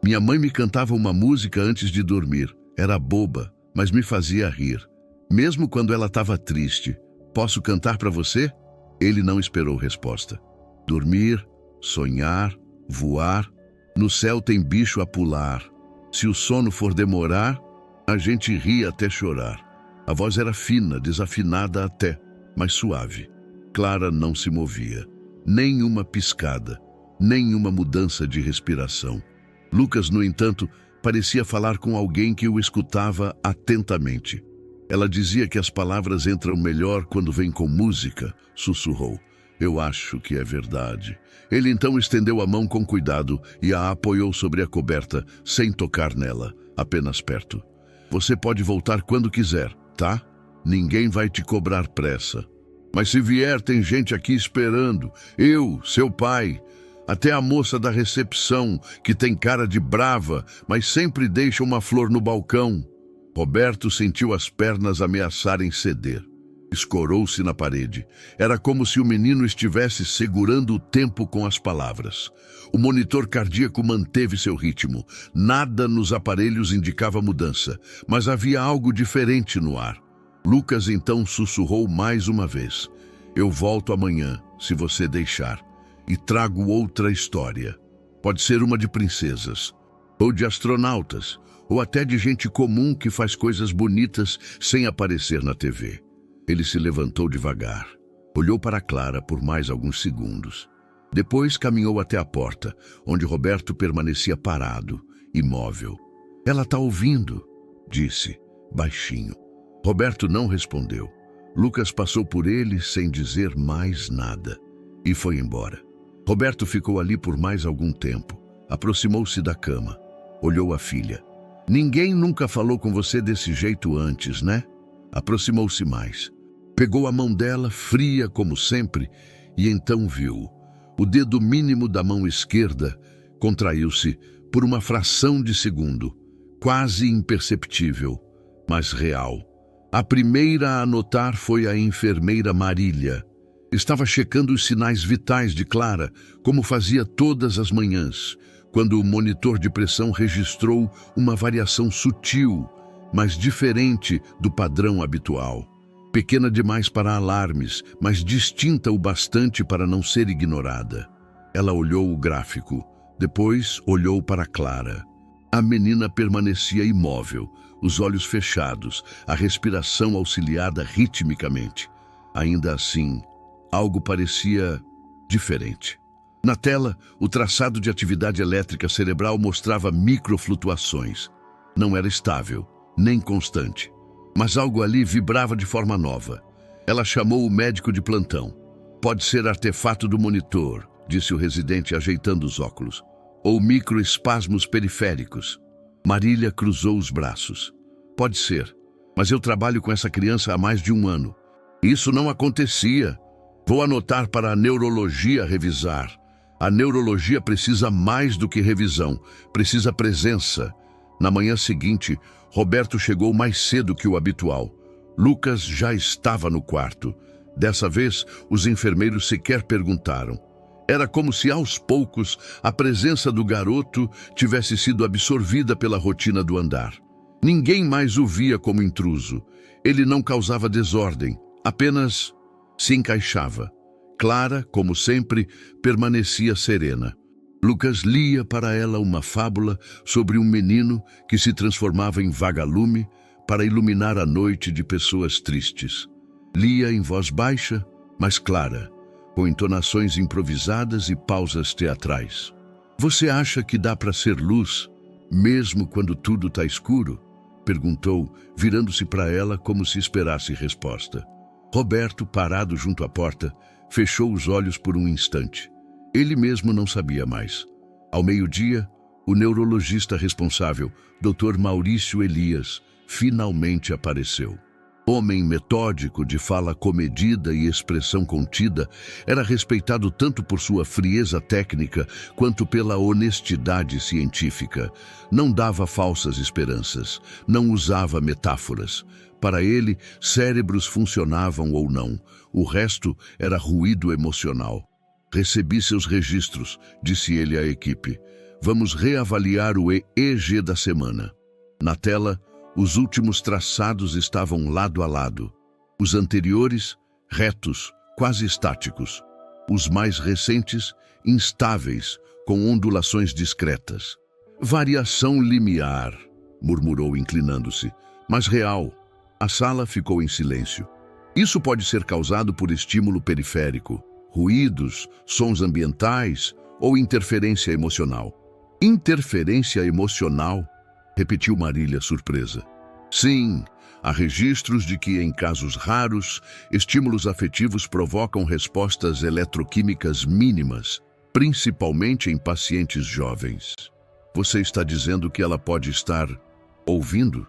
Speaker 1: Minha mãe me cantava uma música antes de dormir. Era boba, mas me fazia rir. Mesmo quando ela estava triste. Posso cantar para você? Ele não esperou resposta. Dormir, sonhar, voar. No céu tem bicho a pular. Se o sono for demorar, a gente ri até chorar. A voz era fina, desafinada até, mas suave. Clara não se movia. Nem uma piscada, nem uma mudança de respiração. Lucas, no entanto, parecia falar com alguém que o escutava atentamente. Ela dizia que as palavras entram melhor quando vêm com música, sussurrou. Eu acho que é verdade. Ele então estendeu a mão com cuidado e a apoiou sobre a coberta, sem tocar nela, apenas perto. Você pode voltar quando quiser, tá? Ninguém vai te cobrar pressa. Mas se vier, tem gente aqui esperando. Eu, seu pai, até a moça da recepção, que tem cara de brava, mas sempre deixa uma flor no balcão. Roberto sentiu as pernas ameaçarem ceder. Escorou-se na parede. Era como se o menino estivesse segurando o tempo com as palavras. O monitor cardíaco manteve seu ritmo. Nada nos aparelhos indicava mudança, mas havia algo diferente no ar. Lucas então sussurrou mais uma vez. Eu volto amanhã, se você deixar, e trago outra história. Pode ser uma de princesas, ou de astronautas, ou até de gente comum que faz coisas bonitas sem aparecer na TV. Ele se levantou devagar, olhou para Clara por mais alguns segundos. Depois caminhou até a porta, onde Roberto permanecia parado, imóvel. Ela está ouvindo, disse, baixinho. Roberto não respondeu. Lucas passou por ele sem dizer mais nada e foi embora. Roberto ficou ali por mais algum tempo. Aproximou-se da cama, olhou a filha. Ninguém nunca falou com você desse jeito antes, né? Aproximou-se mais. Pegou a mão dela, fria como sempre, e então viu. O dedo mínimo da mão esquerda contraiu-se por uma fração de segundo, quase imperceptível, mas real. A primeira a notar foi a enfermeira Marília. Estava checando os sinais vitais de Clara, como fazia todas as manhãs, quando o monitor de pressão registrou uma variação sutil, mas diferente do padrão habitual. Pequena demais para alarmes, mas distinta o bastante para não ser ignorada. Ela olhou o gráfico, depois olhou para Clara. A menina permanecia imóvel, os olhos fechados, a respiração auxiliada ritmicamente. Ainda assim, algo parecia diferente. Na tela, o traçado de atividade elétrica cerebral mostrava microflutuações. Não era estável, nem constante. Mas algo ali vibrava de forma nova. Ela chamou o médico de plantão. Pode ser artefato do monitor, disse o residente ajeitando os óculos. Ou microespasmos periféricos. Marília cruzou os braços. Pode ser, mas eu trabalho com essa criança há mais de 1 ano. Isso não acontecia. Vou anotar para a neurologia revisar. A neurologia precisa mais do que revisão, precisa presença. Na manhã seguinte, Roberto chegou mais cedo que o habitual. Lucas já estava no quarto. Dessa vez, os enfermeiros sequer perguntaram. Era como se, aos poucos, a presença do garoto tivesse sido absorvida pela rotina do andar. Ninguém mais o via como intruso. Ele não causava desordem, apenas se encaixava. Clara, como sempre, permanecia serena. Lucas lia para ela uma fábula sobre um menino que se transformava em vagalume para iluminar a noite de pessoas tristes. Lia em voz baixa, mas clara, com entonações improvisadas e pausas teatrais. Você acha que dá para ser luz, mesmo quando tudo está escuro? Perguntou, virando-se para ela como se esperasse resposta. Roberto, parado junto à porta, fechou os olhos por um instante. Ele mesmo não sabia mais. Ao meio-dia, o neurologista responsável, Dr. Maurício Elias, finalmente apareceu. Homem metódico, de fala comedida e expressão contida, era respeitado tanto por sua frieza técnica quanto pela honestidade científica. Não dava falsas esperanças, não usava metáforas. Para ele, cérebros funcionavam ou não, o resto era ruído emocional. Recebi seus registros, disse ele à equipe. Vamos reavaliar o EEG da semana. Na tela, os últimos traçados estavam lado a lado. Os anteriores, retos, quase estáticos. Os mais recentes, instáveis, com ondulações discretas. Variação limiar, murmurou inclinando-se, mas real. A sala ficou em silêncio. Isso pode ser causado por estímulo periférico, ruídos, sons ambientais ou interferência emocional. Interferência emocional? Repetiu Marília, surpresa. Sim, há registros de que, em casos raros, estímulos afetivos provocam respostas eletroquímicas mínimas, principalmente em pacientes jovens. Você está dizendo que ela pode estar ouvindo?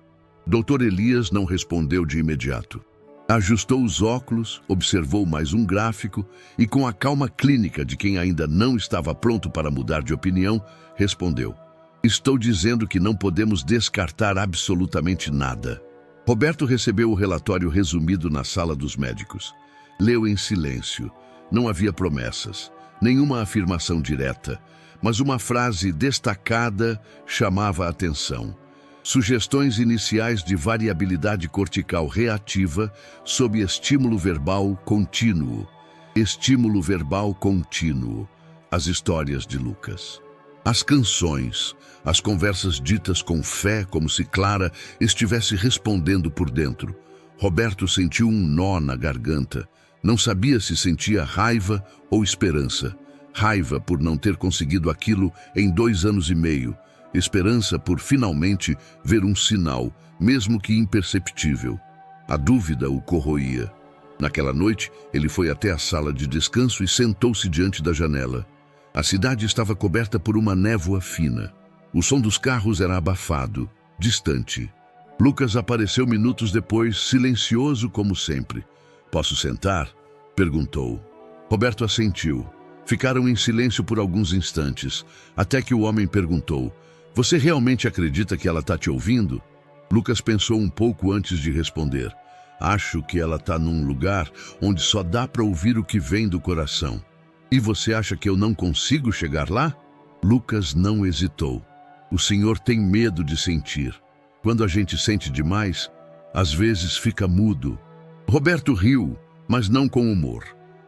Speaker 1: Dr. Elias não respondeu de imediato. Ajustou os óculos, observou mais um gráfico e, com a calma clínica de quem ainda não estava pronto para mudar de opinião, respondeu: Estou dizendo que não podemos descartar absolutamente nada. Roberto recebeu o relatório resumido na sala dos médicos. Leu em silêncio. Não havia promessas, nenhuma afirmação direta, mas uma frase destacada chamava a atenção. Sugestões iniciais de variabilidade cortical reativa sob estímulo verbal contínuo. Estímulo verbal contínuo. As histórias de Lucas. As canções, as conversas ditas com fé, como se Clara estivesse respondendo por dentro. Roberto sentiu um nó na garganta. Não sabia se sentia raiva ou esperança. Raiva por não ter conseguido aquilo em 2 anos e meio. Esperança por finalmente ver um sinal, mesmo que imperceptível. A dúvida o corroía. Naquela noite, ele foi até a sala de descanso e sentou-se diante da janela. A cidade estava coberta por uma névoa fina. O som dos carros era abafado, distante. Lucas apareceu minutos depois, silencioso como sempre. "Posso sentar?" perguntou. Roberto assentiu. Ficaram em silêncio por alguns instantes, até que o homem perguntou: "Você realmente acredita que ela está te ouvindo?" Lucas pensou um pouco antes de responder. "Acho que ela está num lugar onde só dá para ouvir o que vem do coração." "E você acha que eu não consigo chegar lá?" Lucas não hesitou. "O senhor tem medo de sentir. Quando a gente sente demais, às vezes fica mudo." Roberto riu, mas não com humor.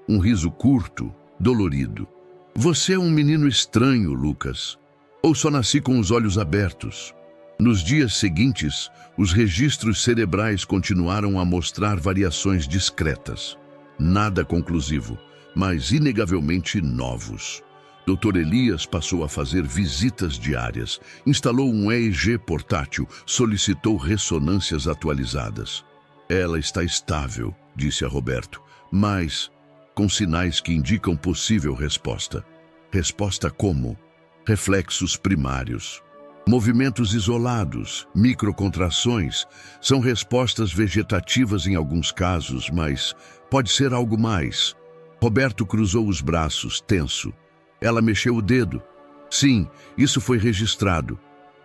Speaker 1: Um riso curto, dolorido. "Você é um menino estranho, Lucas. Ou só nasci com os olhos abertos?" Nos dias seguintes, os registros cerebrais continuaram a mostrar variações discretas. Nada conclusivo, mas inegavelmente novos. Dr. Elias passou a fazer visitas diárias, instalou um EEG portátil, solicitou ressonâncias atualizadas. "Ela está estável", disse a Roberto, mas com sinais que indicam possível resposta. Resposta como? Reflexos primários. Movimentos isolados, microcontrações, são respostas vegetativas em alguns casos, mas pode ser algo mais. Roberto cruzou os braços, tenso. Ela mexeu o dedo. "Sim, isso foi registrado."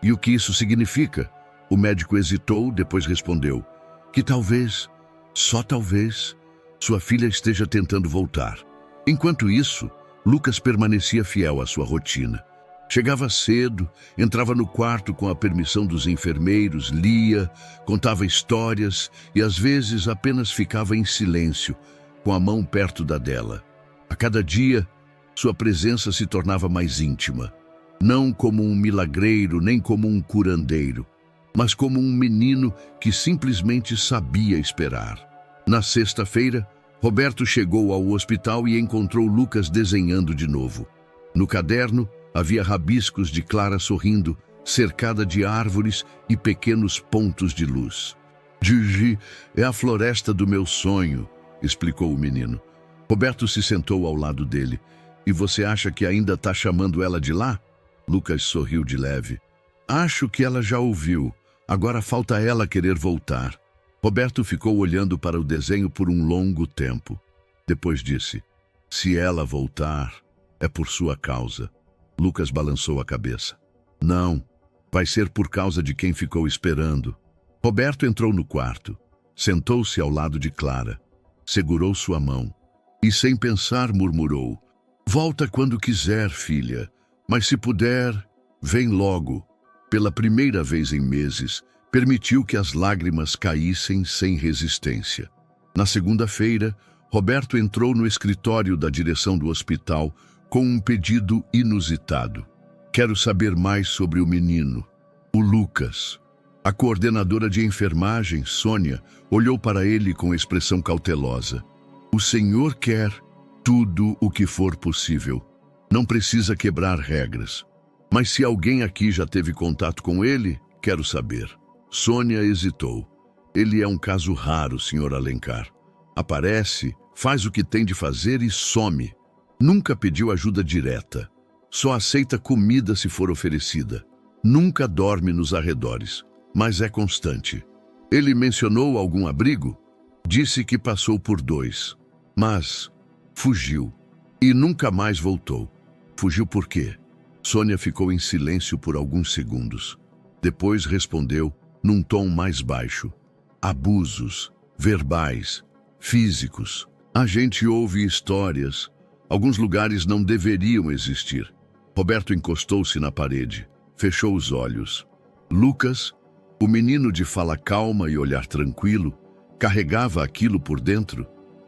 Speaker 1: "E o que isso significa?" O médico hesitou, depois respondeu: "Que talvez, só talvez, sua filha esteja tentando voltar." Enquanto isso, Lucas permanecia fiel à sua rotina. Chegava cedo, entrava no quarto com a permissão dos enfermeiros, lia, contava histórias e às vezes apenas ficava em silêncio, com a mão perto da dela. A cada dia, sua presença se tornava mais íntima. Não como um milagreiro, nem como um curandeiro, mas como um menino que simplesmente sabia esperar. Na sexta-feira, Roberto chegou ao hospital e encontrou Lucas desenhando de novo. No caderno, havia rabiscos de Clara sorrindo, cercada de árvores e pequenos pontos de luz. "Gigi é a floresta do meu sonho", explicou o menino. Roberto se sentou ao lado dele. "E você acha que ainda está chamando ela de lá?" Lucas sorriu de leve. "Acho que ela já ouviu. Agora falta ela querer voltar." Roberto ficou olhando para o desenho por um longo tempo. Depois disse: "Se ela voltar, é por sua causa." Lucas balançou a cabeça. "Não, vai ser por causa de quem ficou esperando." Roberto entrou no quarto, sentou-se ao lado de Clara, segurou sua mão e, sem pensar, murmurou: "Volta quando quiser, filha, mas se puder, vem logo." Pela primeira vez em meses, permitiu que as lágrimas caíssem sem resistência. Na segunda-feira, Roberto entrou no escritório da direção do hospital com um pedido inusitado. "Quero saber mais sobre o menino, o Lucas." A coordenadora de enfermagem, Sônia, olhou para ele com expressão cautelosa. "O senhor quer tudo o que for possível. Não precisa quebrar regras. Mas se alguém aqui já teve contato com ele, quero saber." Sônia hesitou. "Ele é um caso raro, Sr. Alencar. Aparece, faz o que tem de fazer e some. Nunca pediu ajuda direta. Só aceita comida se for oferecida. Nunca dorme nos arredores, mas é constante." Ele mencionou algum abrigo? Disse que passou por 2, mas fugiu e nunca mais voltou. Fugiu por quê? Sônia ficou em silêncio por alguns segundos. Depois respondeu, num tom mais baixo. Abusos, verbais, físicos. A gente ouve histórias. Alguns lugares não deveriam existir. Roberto encostou-se na parede, fechou os olhos. Lucas, o menino de fala calma e olhar tranquilo, carregava aquilo por dentro.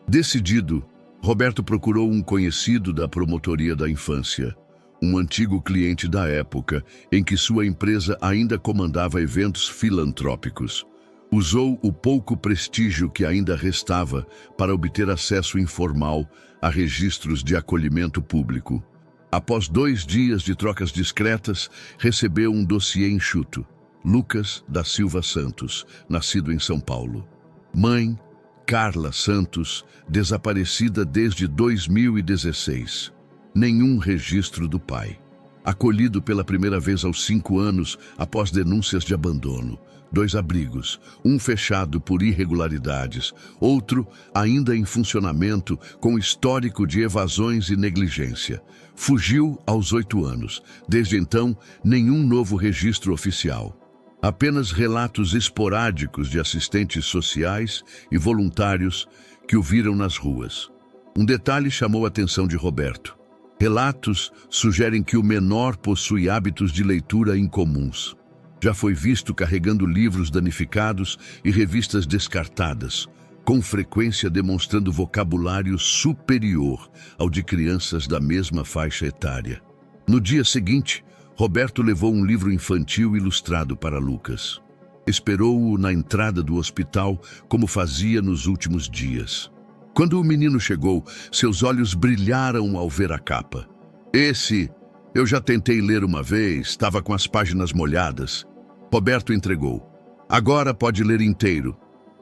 Speaker 1: Decidido, Roberto procurou um conhecido da promotoria da infância, um antigo cliente da época em que sua empresa ainda comandava eventos filantrópicos. Usou o pouco prestígio que ainda restava para obter acesso informal a registros de acolhimento público. Após 2 dias de trocas discretas, recebeu um dossiê enxuto. Lucas da Silva Santos, nascido em São Paulo. Mãe, Carla Santos, desaparecida desde 2016. Nenhum registro do pai. Acolhido pela primeira vez aos 5 anos após denúncias de abandono. 2 abrigos, um fechado por irregularidades, outro ainda em funcionamento com histórico de evasões e negligência. Fugiu aos 8 anos. Desde então, nenhum novo registro oficial. Apenas relatos esporádicos de assistentes sociais e voluntários que o viram nas ruas. Um detalhe chamou a atenção de Roberto. Relatos sugerem que o menor possui hábitos de leitura incomuns. Já foi visto carregando livros danificados e revistas descartadas, com frequência demonstrando vocabulário superior ao de crianças da mesma faixa etária. No dia seguinte, Roberto levou um livro infantil ilustrado para Lucas. Esperou-o na entrada do hospital, como fazia nos últimos dias. Quando o menino chegou, seus olhos brilharam ao ver a capa. Esse, eu já tentei ler uma vez, estava com as páginas molhadas. Roberto entregou. Agora pode ler inteiro.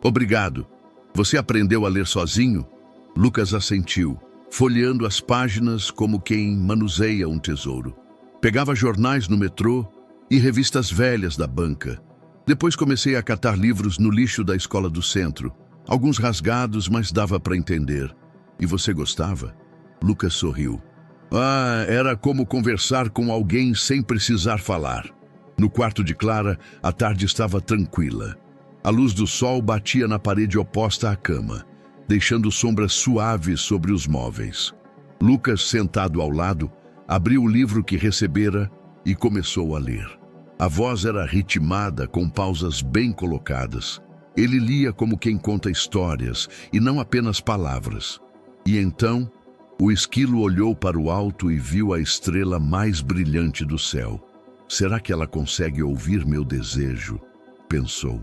Speaker 1: Obrigado. Você aprendeu a ler sozinho? Lucas assentiu, folheando as páginas como quem manuseia um tesouro. Pegava jornais no metrô e revistas velhas da banca. Depois comecei a catar livros no lixo da escola do centro. Alguns rasgados, mas dava para entender. E você gostava? Lucas sorriu. Era como conversar com alguém sem precisar falar. No quarto de Clara, a tarde estava tranquila. A luz do sol batia na parede oposta à cama, deixando sombras suaves sobre os móveis. Lucas, sentado ao lado, abriu o livro que recebera e começou a ler. A voz era ritmada, com pausas bem colocadas. Ele lia como quem conta histórias, e não apenas palavras. E então, o esquilo olhou para o alto e viu a estrela mais brilhante do céu. Será que ela consegue ouvir meu desejo? Pensou.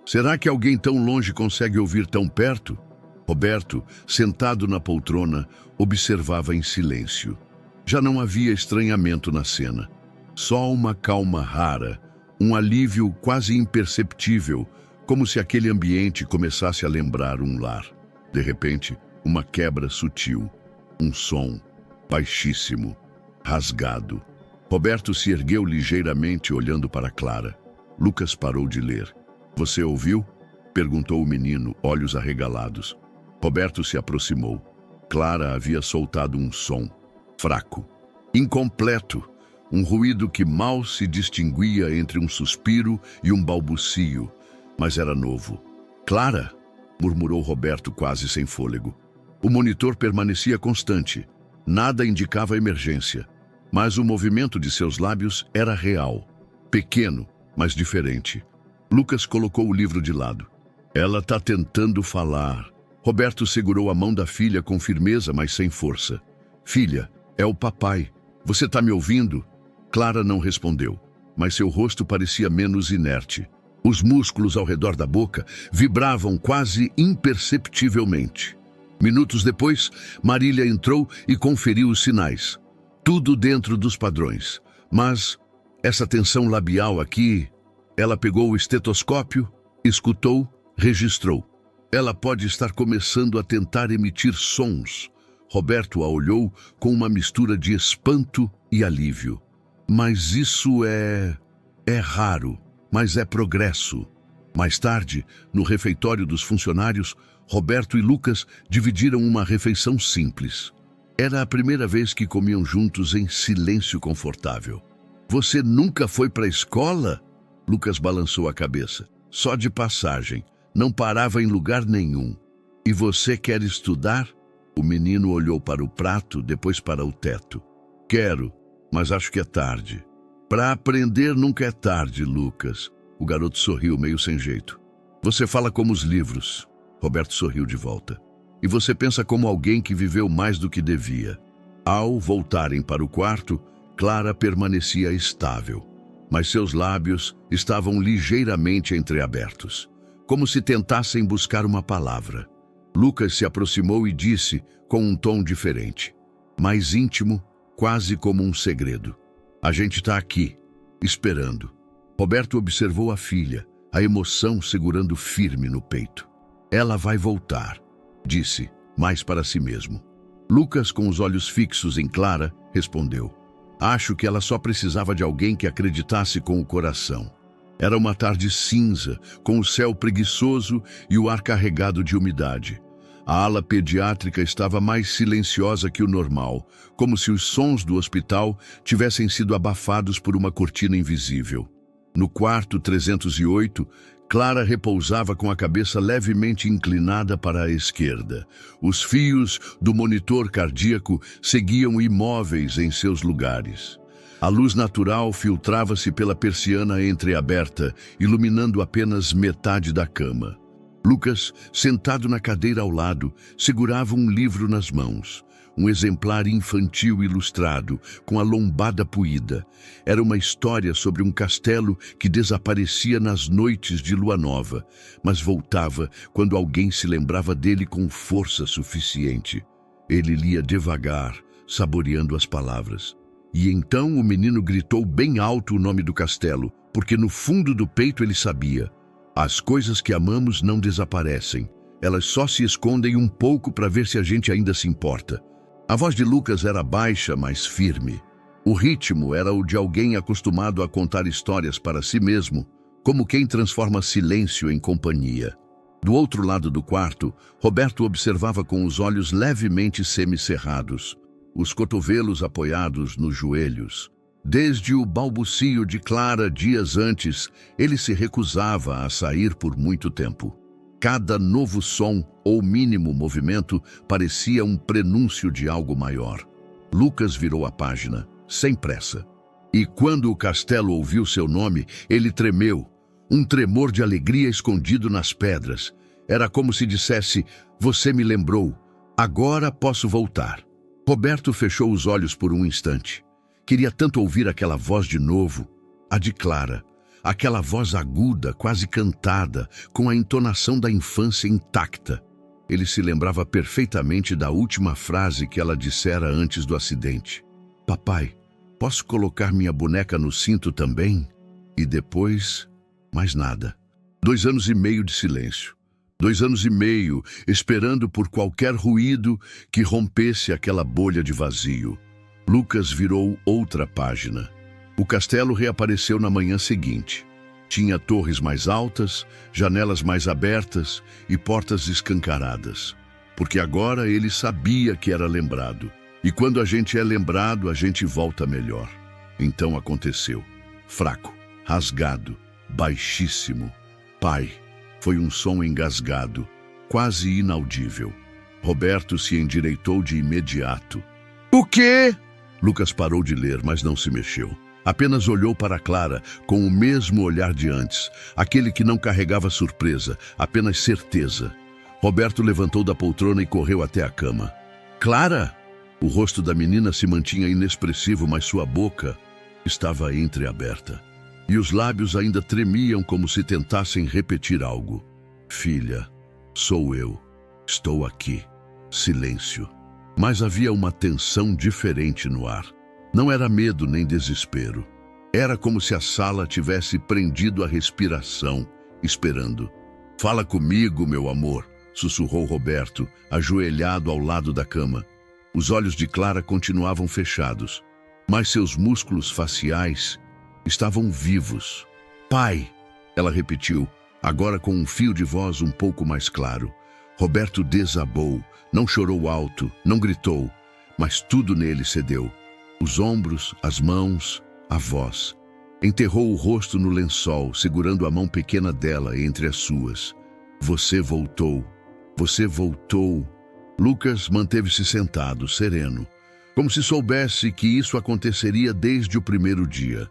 Speaker 1: Será que alguém tão longe consegue ouvir tão perto? Roberto, sentado na poltrona, observava em silêncio. Já não havia estranhamento na cena. Só uma calma rara, um alívio quase imperceptível, como se aquele ambiente começasse a lembrar um lar. De repente, uma quebra sutil, um som baixíssimo, rasgado. Roberto se ergueu ligeiramente olhando para Clara. Lucas parou de ler. Você ouviu? Perguntou o menino, olhos arregalados. Roberto se aproximou. Clara havia soltado um som, fraco, incompleto, um ruído que mal se distinguia entre um suspiro e um balbucio, mas era novo. Clara, murmurou Roberto quase sem fôlego. O monitor permanecia constante. Nada indicava emergência, mas o movimento de seus lábios era real, pequeno, mas diferente. Lucas colocou o livro de lado. Ela está tentando falar. Roberto segurou a mão da filha com firmeza, mas sem força. Filha, é o papai. Você está me ouvindo? Clara não respondeu, mas seu rosto parecia menos inerte. Os músculos ao redor da boca vibravam quase imperceptivelmente. Minutos depois, Marília entrou e conferiu os sinais. Tudo dentro dos padrões. Mas essa tensão labial aqui... Ela pegou o estetoscópio, escutou, registrou. Ela pode estar começando a tentar emitir sons. Roberto a olhou com uma mistura de espanto e alívio. Mas isso é raro, mas é progresso. Mais tarde, no refeitório dos funcionários, Roberto e Lucas dividiram uma refeição simples. Era a primeira vez que comiam juntos em silêncio confortável. Você nunca foi para a escola? Lucas balançou a cabeça. Só de passagem. Não parava em lugar nenhum. E você quer estudar? O menino olhou para o prato, depois para o teto. Quero, mas acho que é tarde. Para aprender nunca é tarde, Lucas. O garoto sorriu meio sem jeito. Você fala como os livros. Roberto sorriu de volta. E você pensa como alguém que viveu mais do que devia. Ao voltarem para o quarto, Clara permanecia estável, mas seus lábios estavam ligeiramente entreabertos, como se tentassem buscar uma palavra. Lucas se aproximou e disse, com um tom diferente, mais íntimo, quase como um segredo. A gente está aqui, esperando. Roberto observou a filha, a emoção segurando firme no peito. Ela vai voltar, disse, mais para si mesmo. Lucas, com os olhos fixos em Clara, respondeu. Acho que ela só precisava de alguém que acreditasse com o coração. Era uma tarde cinza, com o céu preguiçoso e o ar carregado de umidade. A ala pediátrica estava mais silenciosa que o normal, como se os sons do hospital tivessem sido abafados por uma cortina invisível. No quarto 308, Clara repousava com a cabeça levemente inclinada para a esquerda. Os fios do monitor cardíaco seguiam imóveis em seus lugares. A luz natural filtrava-se pela persiana entreaberta, iluminando apenas metade da cama. Lucas, sentado na cadeira ao lado, segurava um livro nas mãos. Um exemplar infantil ilustrado, com a lombada puída. Era uma história sobre um castelo que desaparecia nas noites de lua nova, mas voltava quando alguém se lembrava dele com força suficiente. Ele lia devagar, saboreando as palavras. E então o menino gritou bem alto o nome do castelo, porque no fundo do peito ele sabia. As coisas que amamos não desaparecem. Elas só se escondem um pouco para ver se a gente ainda se importa. A voz de Lucas era baixa, mas firme. O ritmo era o de alguém acostumado a contar histórias para si mesmo, como quem transforma silêncio em companhia. Do outro lado do quarto, Roberto observava com os olhos levemente semicerrados, os cotovelos apoiados nos joelhos. Desde o balbucio de Clara dias antes, ele se recusava a sair por muito tempo. Cada novo som ou mínimo movimento parecia um prenúncio de algo maior. Lucas virou a página, sem pressa. E quando o castelo ouviu seu nome, ele tremeu. Um tremor de alegria escondido nas pedras. Era como se dissesse, você me lembrou, agora posso voltar. Roberto fechou os olhos por um instante. Queria tanto ouvir aquela voz de novo, a de Clara. Aquela voz aguda, quase cantada, com a entonação da infância intacta. Ele se lembrava perfeitamente da última frase que ela dissera antes do acidente. Papai, posso colocar minha boneca no cinto também? E depois, mais nada. 2 anos e meio de silêncio. 2 anos e meio, esperando por qualquer ruído que rompesse aquela bolha de vazio. Lucas virou outra página. O castelo reapareceu na manhã seguinte. Tinha torres mais altas, janelas mais abertas e portas escancaradas. Porque agora ele sabia que era lembrado. E quando a gente é lembrado, a gente volta melhor. Então aconteceu. Fraco, rasgado, baixíssimo. Pai. Foi um som engasgado, quase inaudível. Roberto se endireitou de imediato. O quê? Lucas parou de ler, mas não se mexeu. Apenas olhou para Clara com o mesmo olhar de antes, aquele que não carregava surpresa, apenas certeza. Roberto levantou da poltrona e correu até a cama. Clara! O rosto da menina se mantinha inexpressivo, mas sua boca estava entreaberta. E os lábios ainda tremiam como se tentassem repetir algo. Filha, sou eu. Estou aqui. Silêncio. Mas havia uma tensão diferente no ar. Não era medo nem desespero. Era como se a sala tivesse prendido a respiração, esperando. Fala comigo, meu amor, sussurrou Roberto, ajoelhado ao lado da cama. Os olhos de Clara continuavam fechados, mas seus músculos faciais estavam vivos. Pai, ela repetiu, agora com um fio de voz um pouco mais claro. Roberto desabou, não chorou alto, não gritou, mas tudo nele cedeu. Os ombros, as mãos, a voz. Enterrou o rosto no lençol, segurando a mão pequena dela entre as suas. Você voltou. Você voltou. Lucas manteve-se sentado, sereno, como se soubesse que isso aconteceria desde o primeiro dia.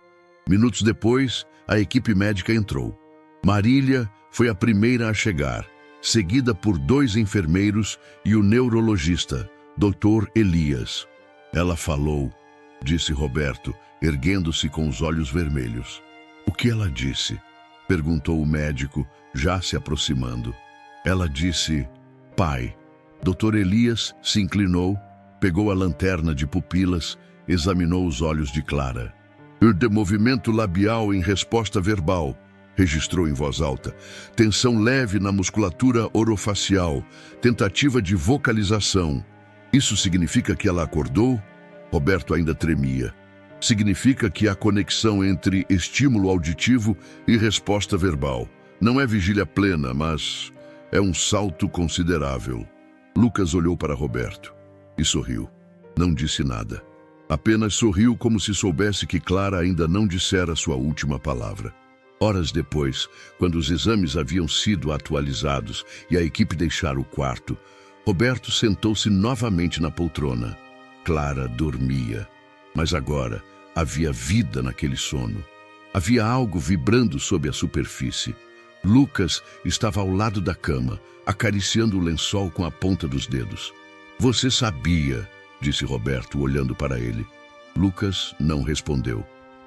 Speaker 1: Minutos depois, a equipe médica entrou. Marília foi a primeira a chegar, seguida por 2 enfermeiros e o neurologista, Dr. Elias. Ela falou, disse Roberto, erguendo-se com os olhos vermelhos. O que ela disse? Perguntou o médico, já se aproximando. Ela disse, pai. Dr. Elias se inclinou, pegou a lanterna de pupilas, examinou os olhos de Clara. De movimento labial em resposta verbal, registrou em voz alta. Tensão leve na musculatura orofacial, tentativa de vocalização. Isso significa que ela acordou? Roberto ainda tremia. Significa que há conexão entre estímulo auditivo e resposta verbal. Não é vigília plena, mas é um salto considerável. Lucas olhou para Roberto e sorriu. Não disse nada. Apenas sorriu como se soubesse que Clara ainda não dissera sua última palavra. Horas depois, quando os exames haviam sido atualizados e a equipe deixara o quarto, Roberto sentou-se novamente na poltrona. Clara dormia, mas agora havia vida naquele sono. Havia algo vibrando sob a superfície. Lucas estava ao lado da cama, acariciando o lençol com a ponta dos dedos. Você sabia, disse Roberto, olhando para ele. Lucas não respondeu.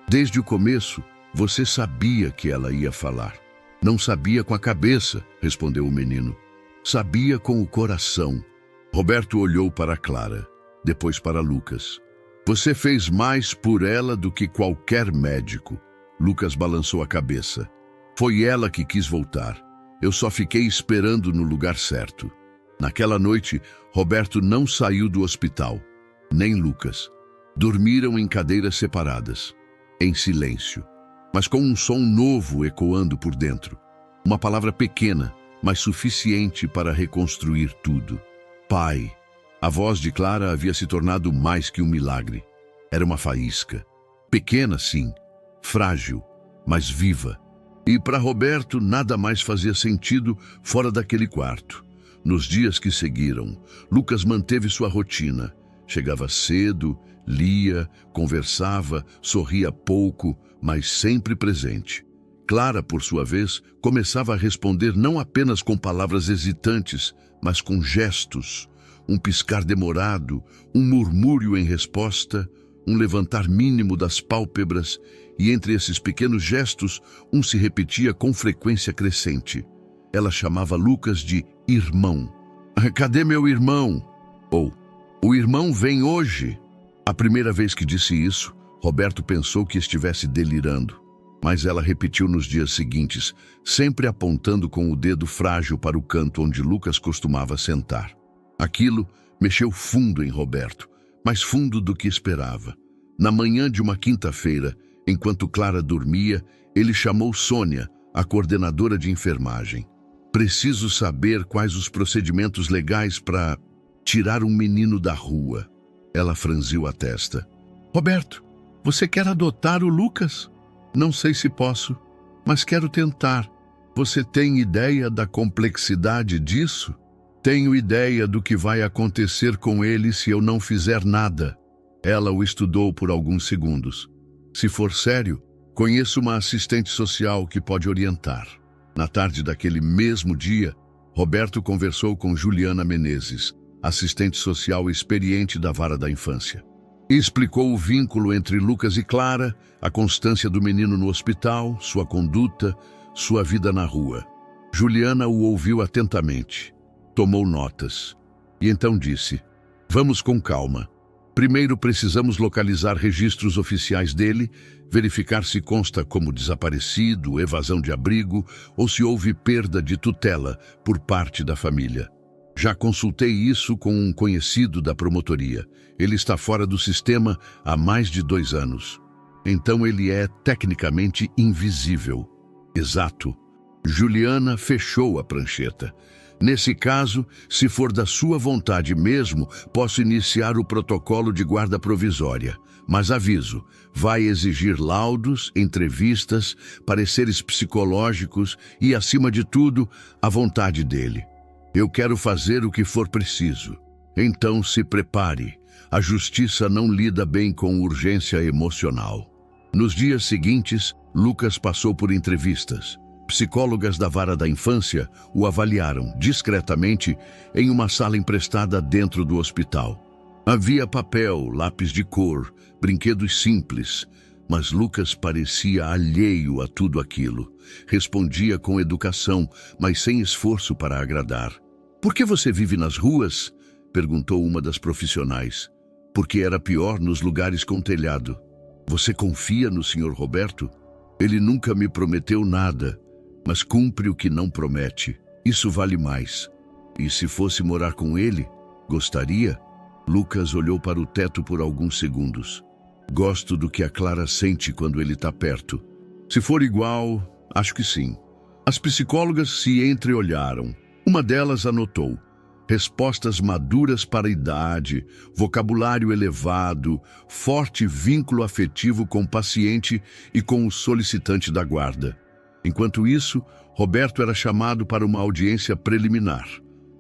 Speaker 1: Desde o começo, você sabia que ela ia falar. Não sabia com a cabeça, respondeu o menino. Sabia com o coração. Roberto olhou para Clara, depois para Lucas. Você fez mais por ela do que qualquer médico. Lucas balançou a cabeça. Foi ela que quis voltar. Eu só fiquei esperando no lugar certo. Naquela noite, Roberto não saiu do hospital, nem Lucas. Dormiram em cadeiras separadas, em silêncio, mas com um som novo ecoando por dentro. Uma palavra pequena, mas suficiente para reconstruir tudo. Pai. A voz de Clara havia se tornado mais que um milagre. Era uma faísca. Pequena, sim, frágil, mas viva. E para Roberto nada mais fazia sentido fora daquele quarto. Nos dias que seguiram, Lucas manteve sua rotina. Chegava cedo, lia, conversava, sorria pouco, mas sempre presente. Clara, por sua vez, começava a responder não apenas com palavras hesitantes, mas com gestos. Um piscar demorado, um murmúrio em resposta, um levantar mínimo das pálpebras, e entre esses pequenos gestos, um se repetia com frequência crescente. Ela chamava Lucas de irmão. Cadê meu irmão? Ou, o irmão vem hoje. A primeira vez que disse isso, Roberto pensou que estivesse delirando. Mas ela repetiu nos dias seguintes, sempre apontando com o dedo frágil para o canto onde Lucas costumava sentar. Aquilo mexeu fundo em Roberto, mais fundo do que esperava. Na manhã de uma quinta-feira, enquanto Clara dormia, ele chamou Sônia, a coordenadora de enfermagem. Preciso saber quais os procedimentos legais para tirar um menino da rua. Ela franziu a testa. Roberto, você quer adotar o Lucas? Não sei se posso, mas quero tentar. Você tem ideia da complexidade disso? Tenho ideia do que vai acontecer com ele se eu não fizer nada. Ela o estudou por alguns segundos. Se for sério, conheço uma assistente social que pode orientar. Na tarde daquele mesmo dia, Roberto conversou com Juliana Menezes, assistente social experiente da Vara da Infância. E explicou o vínculo entre Lucas e Clara, a constância do menino no hospital, sua conduta, sua vida na rua. Juliana o ouviu atentamente, tomou notas e então disse: vamos com calma. Primeiro precisamos localizar registros oficiais dele, verificar se consta como desaparecido, evasão de abrigo ou se houve perda de tutela por parte da família. Já consultei isso com um conhecido da promotoria. Ele está fora do sistema há mais de 2 anos. Então ele é tecnicamente invisível. Exato. Juliana fechou a prancheta. Nesse caso, se for da sua vontade mesmo, posso iniciar o protocolo de guarda provisória. Mas aviso, vai exigir laudos, entrevistas, pareceres psicológicos e, acima de tudo, a vontade dele. Eu quero fazer o que for preciso. Então se prepare. A justiça não lida bem com urgência emocional. Nos dias seguintes, Lucas passou por entrevistas. Psicólogas da vara da infância o avaliaram discretamente em uma sala emprestada dentro do hospital. Havia papel, lápis de cor, brinquedos simples, mas Lucas parecia alheio a tudo aquilo. Respondia com educação, mas sem esforço para agradar. "Por que você vive nas ruas?" perguntou uma das profissionais. "Porque era pior nos lugares com telhado." "Você confia no Sr. Roberto? Ele nunca me prometeu nada, mas cumpre o que não promete. Isso vale mais. E se fosse morar com ele, gostaria?" Lucas olhou para o teto por alguns segundos. "Gosto do que a Clara sente quando ele está perto. Se for igual, acho que sim." As psicólogas se entreolharam. Uma delas anotou: respostas maduras para a idade, vocabulário elevado, forte vínculo afetivo com o paciente e com o solicitante da guarda. Enquanto isso, Roberto era chamado para uma audiência preliminar.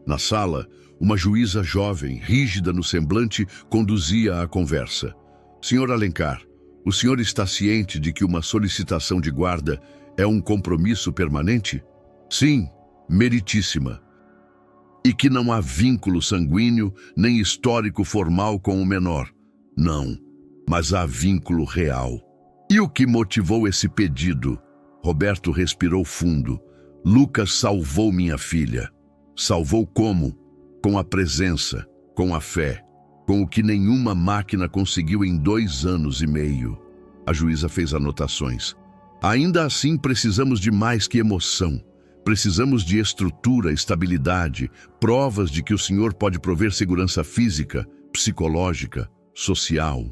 Speaker 1: Na sala, uma juíza jovem, rígida no semblante, conduzia a conversa. "Senhor Alencar, o senhor está ciente de que uma solicitação de guarda é um compromisso permanente?" "Sim, meritíssima." "E que não há vínculo sanguíneo nem histórico formal com o menor?" "Não, mas há vínculo real." "E o que motivou esse pedido?" Roberto respirou fundo. "Lucas salvou minha filha." "Salvou como?" "Com a presença, com a fé, com o que nenhuma máquina conseguiu em 2 anos e meio." A juíza fez anotações. "Ainda assim, precisamos de mais que emoção. Precisamos de estrutura, estabilidade, provas de que o senhor pode prover segurança física, psicológica, social."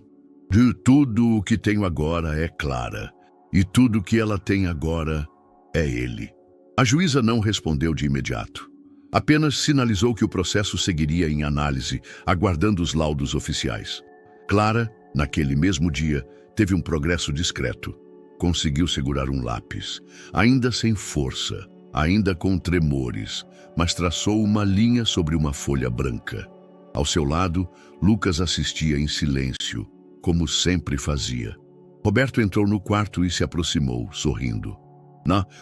Speaker 1: "De tudo o que tenho agora é Clara. E tudo que ela tem agora é ele." A juíza não respondeu de imediato. Apenas sinalizou que o processo seguiria em análise, aguardando os laudos oficiais. Clara, naquele mesmo dia, teve um progresso discreto. Conseguiu segurar um lápis, ainda sem força, ainda com tremores, mas traçou uma linha sobre uma folha branca. Ao seu lado, Lucas assistia em silêncio, como sempre fazia. Roberto entrou no quarto e se aproximou, sorrindo.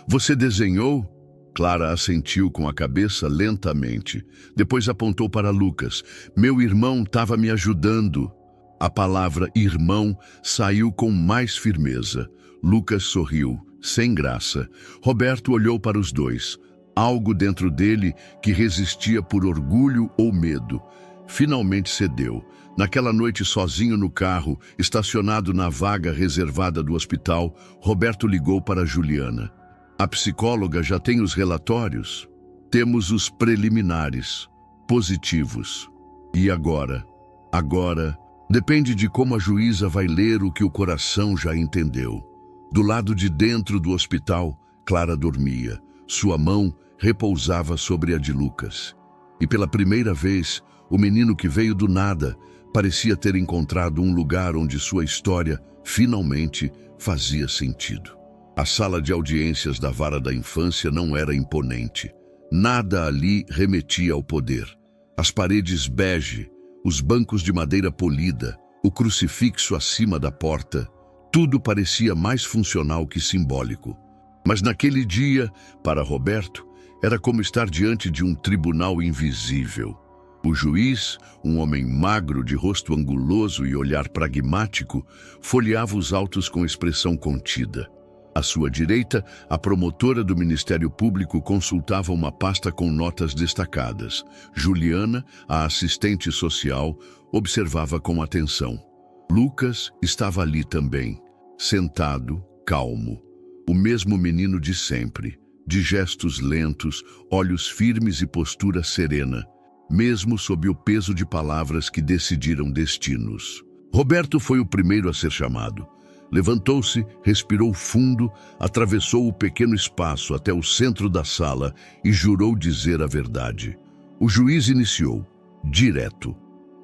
Speaker 1: Você desenhou?" Clara assentiu com a cabeça lentamente. Depois apontou para Lucas. "Meu irmão estava me ajudando." A palavra irmão saiu com mais firmeza. Lucas sorriu, sem graça. Roberto olhou para os dois. Algo dentro dele que resistia por orgulho ou medo. Finalmente cedeu. Naquela noite, sozinho no carro, estacionado na vaga reservada do hospital, Roberto ligou para Juliana. "A psicóloga já tem os relatórios?" "Temos os preliminares, positivos." "E agora?" "Agora, depende de como a juíza vai ler o que o coração já entendeu." Do lado de dentro do hospital, Clara dormia. Sua mão repousava sobre a de Lucas. E pela primeira vez, o menino que veio do nada parecia ter encontrado um lugar onde sua história, finalmente, fazia sentido. A sala de audiências da vara da infância não era imponente. Nada ali remetia ao poder. As paredes bege, os bancos de madeira polida, o crucifixo acima da porta, tudo parecia mais funcional que simbólico. Mas naquele dia, para Roberto, era como estar diante de um tribunal invisível. O juiz, um homem magro de rosto anguloso e olhar pragmático, folheava os autos com expressão contida. À sua direita, a promotora do Ministério Público consultava uma pasta com notas destacadas. Juliana, a assistente social, observava com atenção. Lucas estava ali também, sentado, calmo. O mesmo menino de sempre, de gestos lentos, olhos firmes e postura serena, mesmo sob o peso de palavras que decidiram destinos. Roberto foi o primeiro a ser chamado. Levantou-se, respirou fundo, atravessou o pequeno espaço até o centro da sala e jurou dizer a verdade. O juiz iniciou, direto.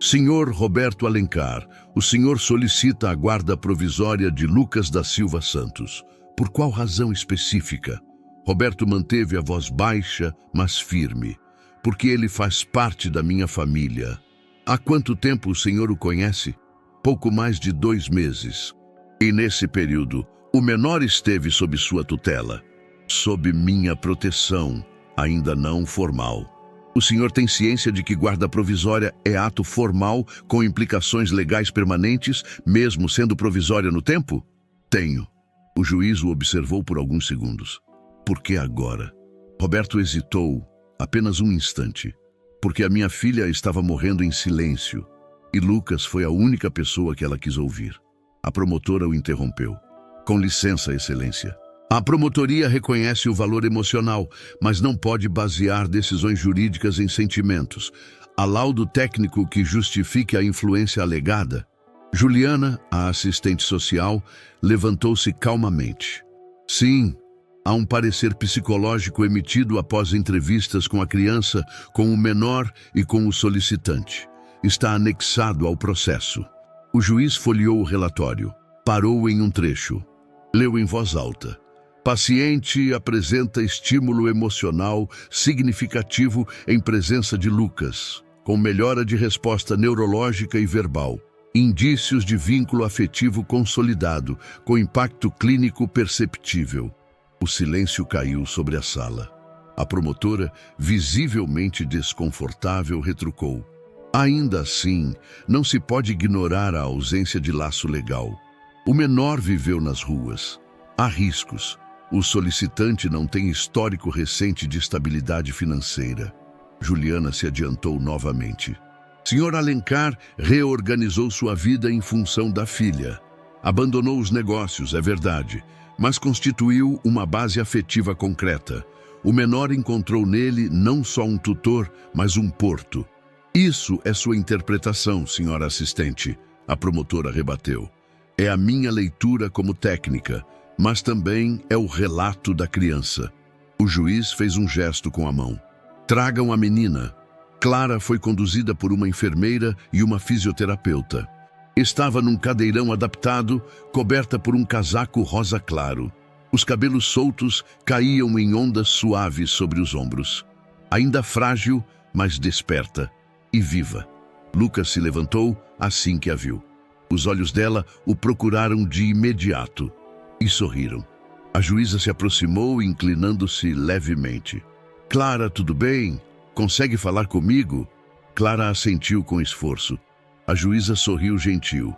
Speaker 1: Senhor Roberto Alencar, o senhor solicita a guarda provisória de Lucas da Silva Santos. Por qual razão específica? Roberto manteve a voz baixa, mas firme. Porque ele faz parte da minha família. Há quanto tempo o senhor o conhece? Pouco mais de 2 meses. E nesse período, o menor esteve sob sua tutela. Sob minha proteção, ainda não formal. O senhor tem ciência de que guarda provisória é ato formal com implicações legais permanentes, mesmo sendo provisória no tempo? Tenho. O juiz o observou por alguns segundos. Por que agora? Roberto hesitou apenas um instante. Porque a minha filha estava morrendo em silêncio. E Lucas foi a única pessoa que ela quis ouvir. A promotora o interrompeu. Com licença, excelência. A promotoria reconhece o valor emocional, mas não pode basear decisões jurídicas em sentimentos. Há laudo técnico que justifique a influência alegada. Juliana, a assistente social, levantou-se calmamente. Sim, há um parecer psicológico emitido após entrevistas com a criança, com o menor e com o solicitante. Está anexado ao processo. O juiz folheou o relatório. Parou em um trecho. Leu em voz alta. Paciente apresenta estímulo emocional significativo em presença de Lucas, com melhora de resposta neurológica e verbal. Indícios de vínculo afetivo consolidado, com impacto clínico perceptível. O silêncio caiu sobre a sala. A promotora, visivelmente desconfortável, retrucou. Ainda assim, não se pode ignorar a ausência de laço legal. O menor viveu nas ruas. Há riscos. O solicitante não tem histórico recente de estabilidade financeira. Juliana se adiantou novamente. Senhor Alencar reorganizou sua vida em função da filha. Abandonou os negócios, é verdade, mas constituiu uma base afetiva concreta. O menor encontrou nele não só um tutor, mas um porto. Isso é sua interpretação, senhora assistente, a promotora rebateu. É a minha leitura como técnica, mas também é o relato da criança. O juiz fez um gesto com a mão. Tragam a menina. Clara foi conduzida por uma enfermeira e uma fisioterapeuta. Estava num cadeirão adaptado, coberta por um casaco rosa claro. Os cabelos soltos caíam em ondas suaves sobre os ombros. Ainda frágil, mas desperta e viva. Lucas se levantou assim que a viu. Os olhos dela o procuraram de imediato e sorriram. A juíza se aproximou, inclinando-se levemente. Clara, tudo bem? Consegue falar comigo? Clara assentiu com esforço. A juíza sorriu gentil.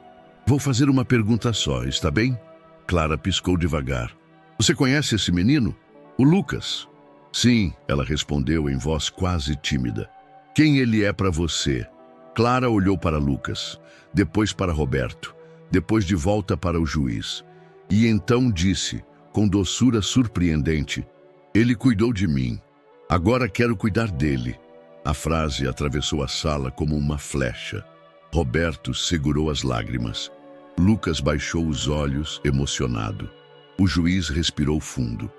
Speaker 1: Vou fazer uma pergunta só, está bem? Clara piscou devagar. Você conhece esse menino? O Lucas? Sim, ela respondeu em voz quase tímida. Quem ele é para você? Clara olhou para Lucas, depois para Roberto, depois de volta para o juiz. E então disse, com doçura surpreendente, ele cuidou de mim. Agora quero cuidar dele. A frase atravessou a sala como uma flecha. Roberto segurou as lágrimas. Lucas baixou os olhos, emocionado. O juiz respirou fundo.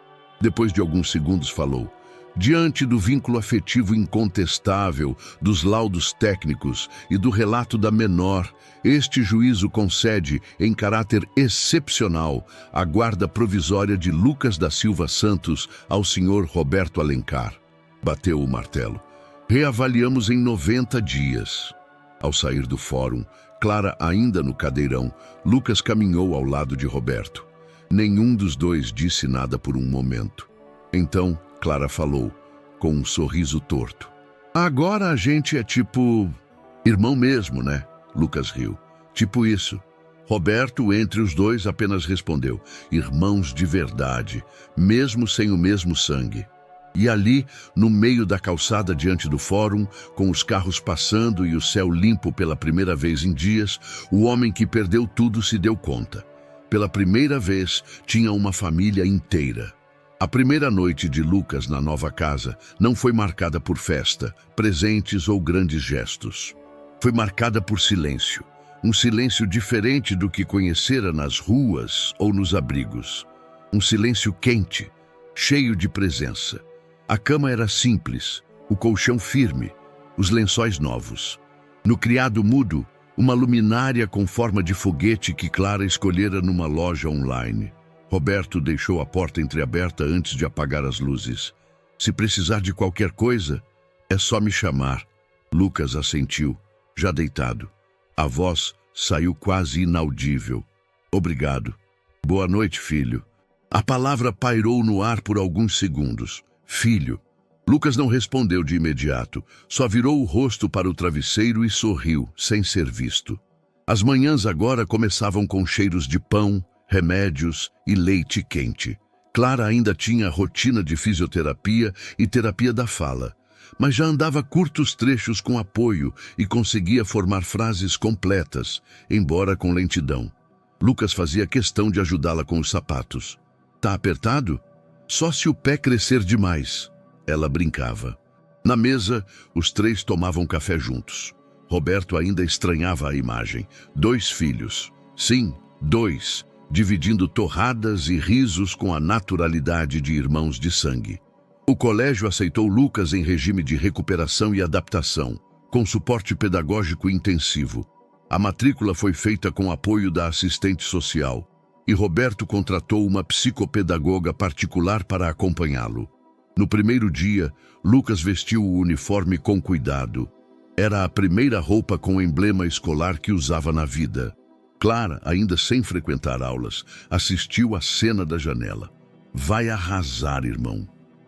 Speaker 1: Depois de alguns segundos falou. Diante do vínculo afetivo incontestável, dos laudos técnicos e do relato da menor, este juízo concede, em caráter excepcional, a guarda provisória de Lucas da Silva Santos ao senhor Roberto Alencar. Bateu o martelo. Reavaliamos em 90 dias. Ao sair do fórum, Clara ainda no cadeirão, Lucas caminhou ao lado de Roberto. Nenhum dos dois disse nada por um momento. Então, Clara falou, com um sorriso torto. Agora a gente é tipo... irmão mesmo, né? Lucas riu. Tipo isso. Roberto, entre os dois, apenas respondeu. Irmãos de verdade, mesmo sem o mesmo sangue. E ali, no meio da calçada diante do fórum, com os carros passando e o céu limpo pela primeira vez em dias, o homem que perdeu tudo se deu conta. Pela primeira vez, tinha uma família inteira. A primeira noite de Lucas na nova casa não foi marcada por festa, presentes ou grandes gestos. Foi marcada por silêncio, Um silêncio diferente do que conhecera nas ruas ou nos abrigos. Um silêncio quente, cheio de presença. A cama era simples, o colchão firme, os lençóis novos. No criado mudo, uma luminária com forma de foguete que Clara escolhera numa loja online. Roberto deixou a porta entreaberta antes de apagar as luzes. Se precisar de qualquer coisa, é só me chamar. Lucas assentiu, já deitado. A voz saiu quase inaudível. Obrigado. Boa noite, filho. A palavra pairou no ar por alguns segundos. Filho. Lucas não respondeu de imediato, só virou o rosto para o travesseiro e sorriu, sem ser visto. As manhãs agora começavam com cheiros de pão, remédios e leite quente. Clara ainda tinha a rotina de fisioterapia e terapia da fala, mas já andava curtos trechos com apoio e conseguia formar frases completas, embora com lentidão. Lucas fazia questão de ajudá-la com os sapatos. Tá apertado? Só se o pé crescer demais. Ela brincava. Na mesa, os três tomavam café juntos. Roberto ainda estranhava a imagem. 2 filhos. Sim, 2, dividindo torradas e risos com a naturalidade de irmãos de sangue. O colégio aceitou Lucas em regime de recuperação e adaptação, com suporte pedagógico intensivo. A matrícula foi feita com apoio da assistente social, e Roberto contratou uma psicopedagoga particular para acompanhá-lo. No primeiro dia, Lucas vestiu o uniforme com cuidado. Era a primeira roupa com emblema escolar que usava na vida. Clara, ainda sem frequentar aulas, assistiu à cena da janela. Vai arrasar, irmão.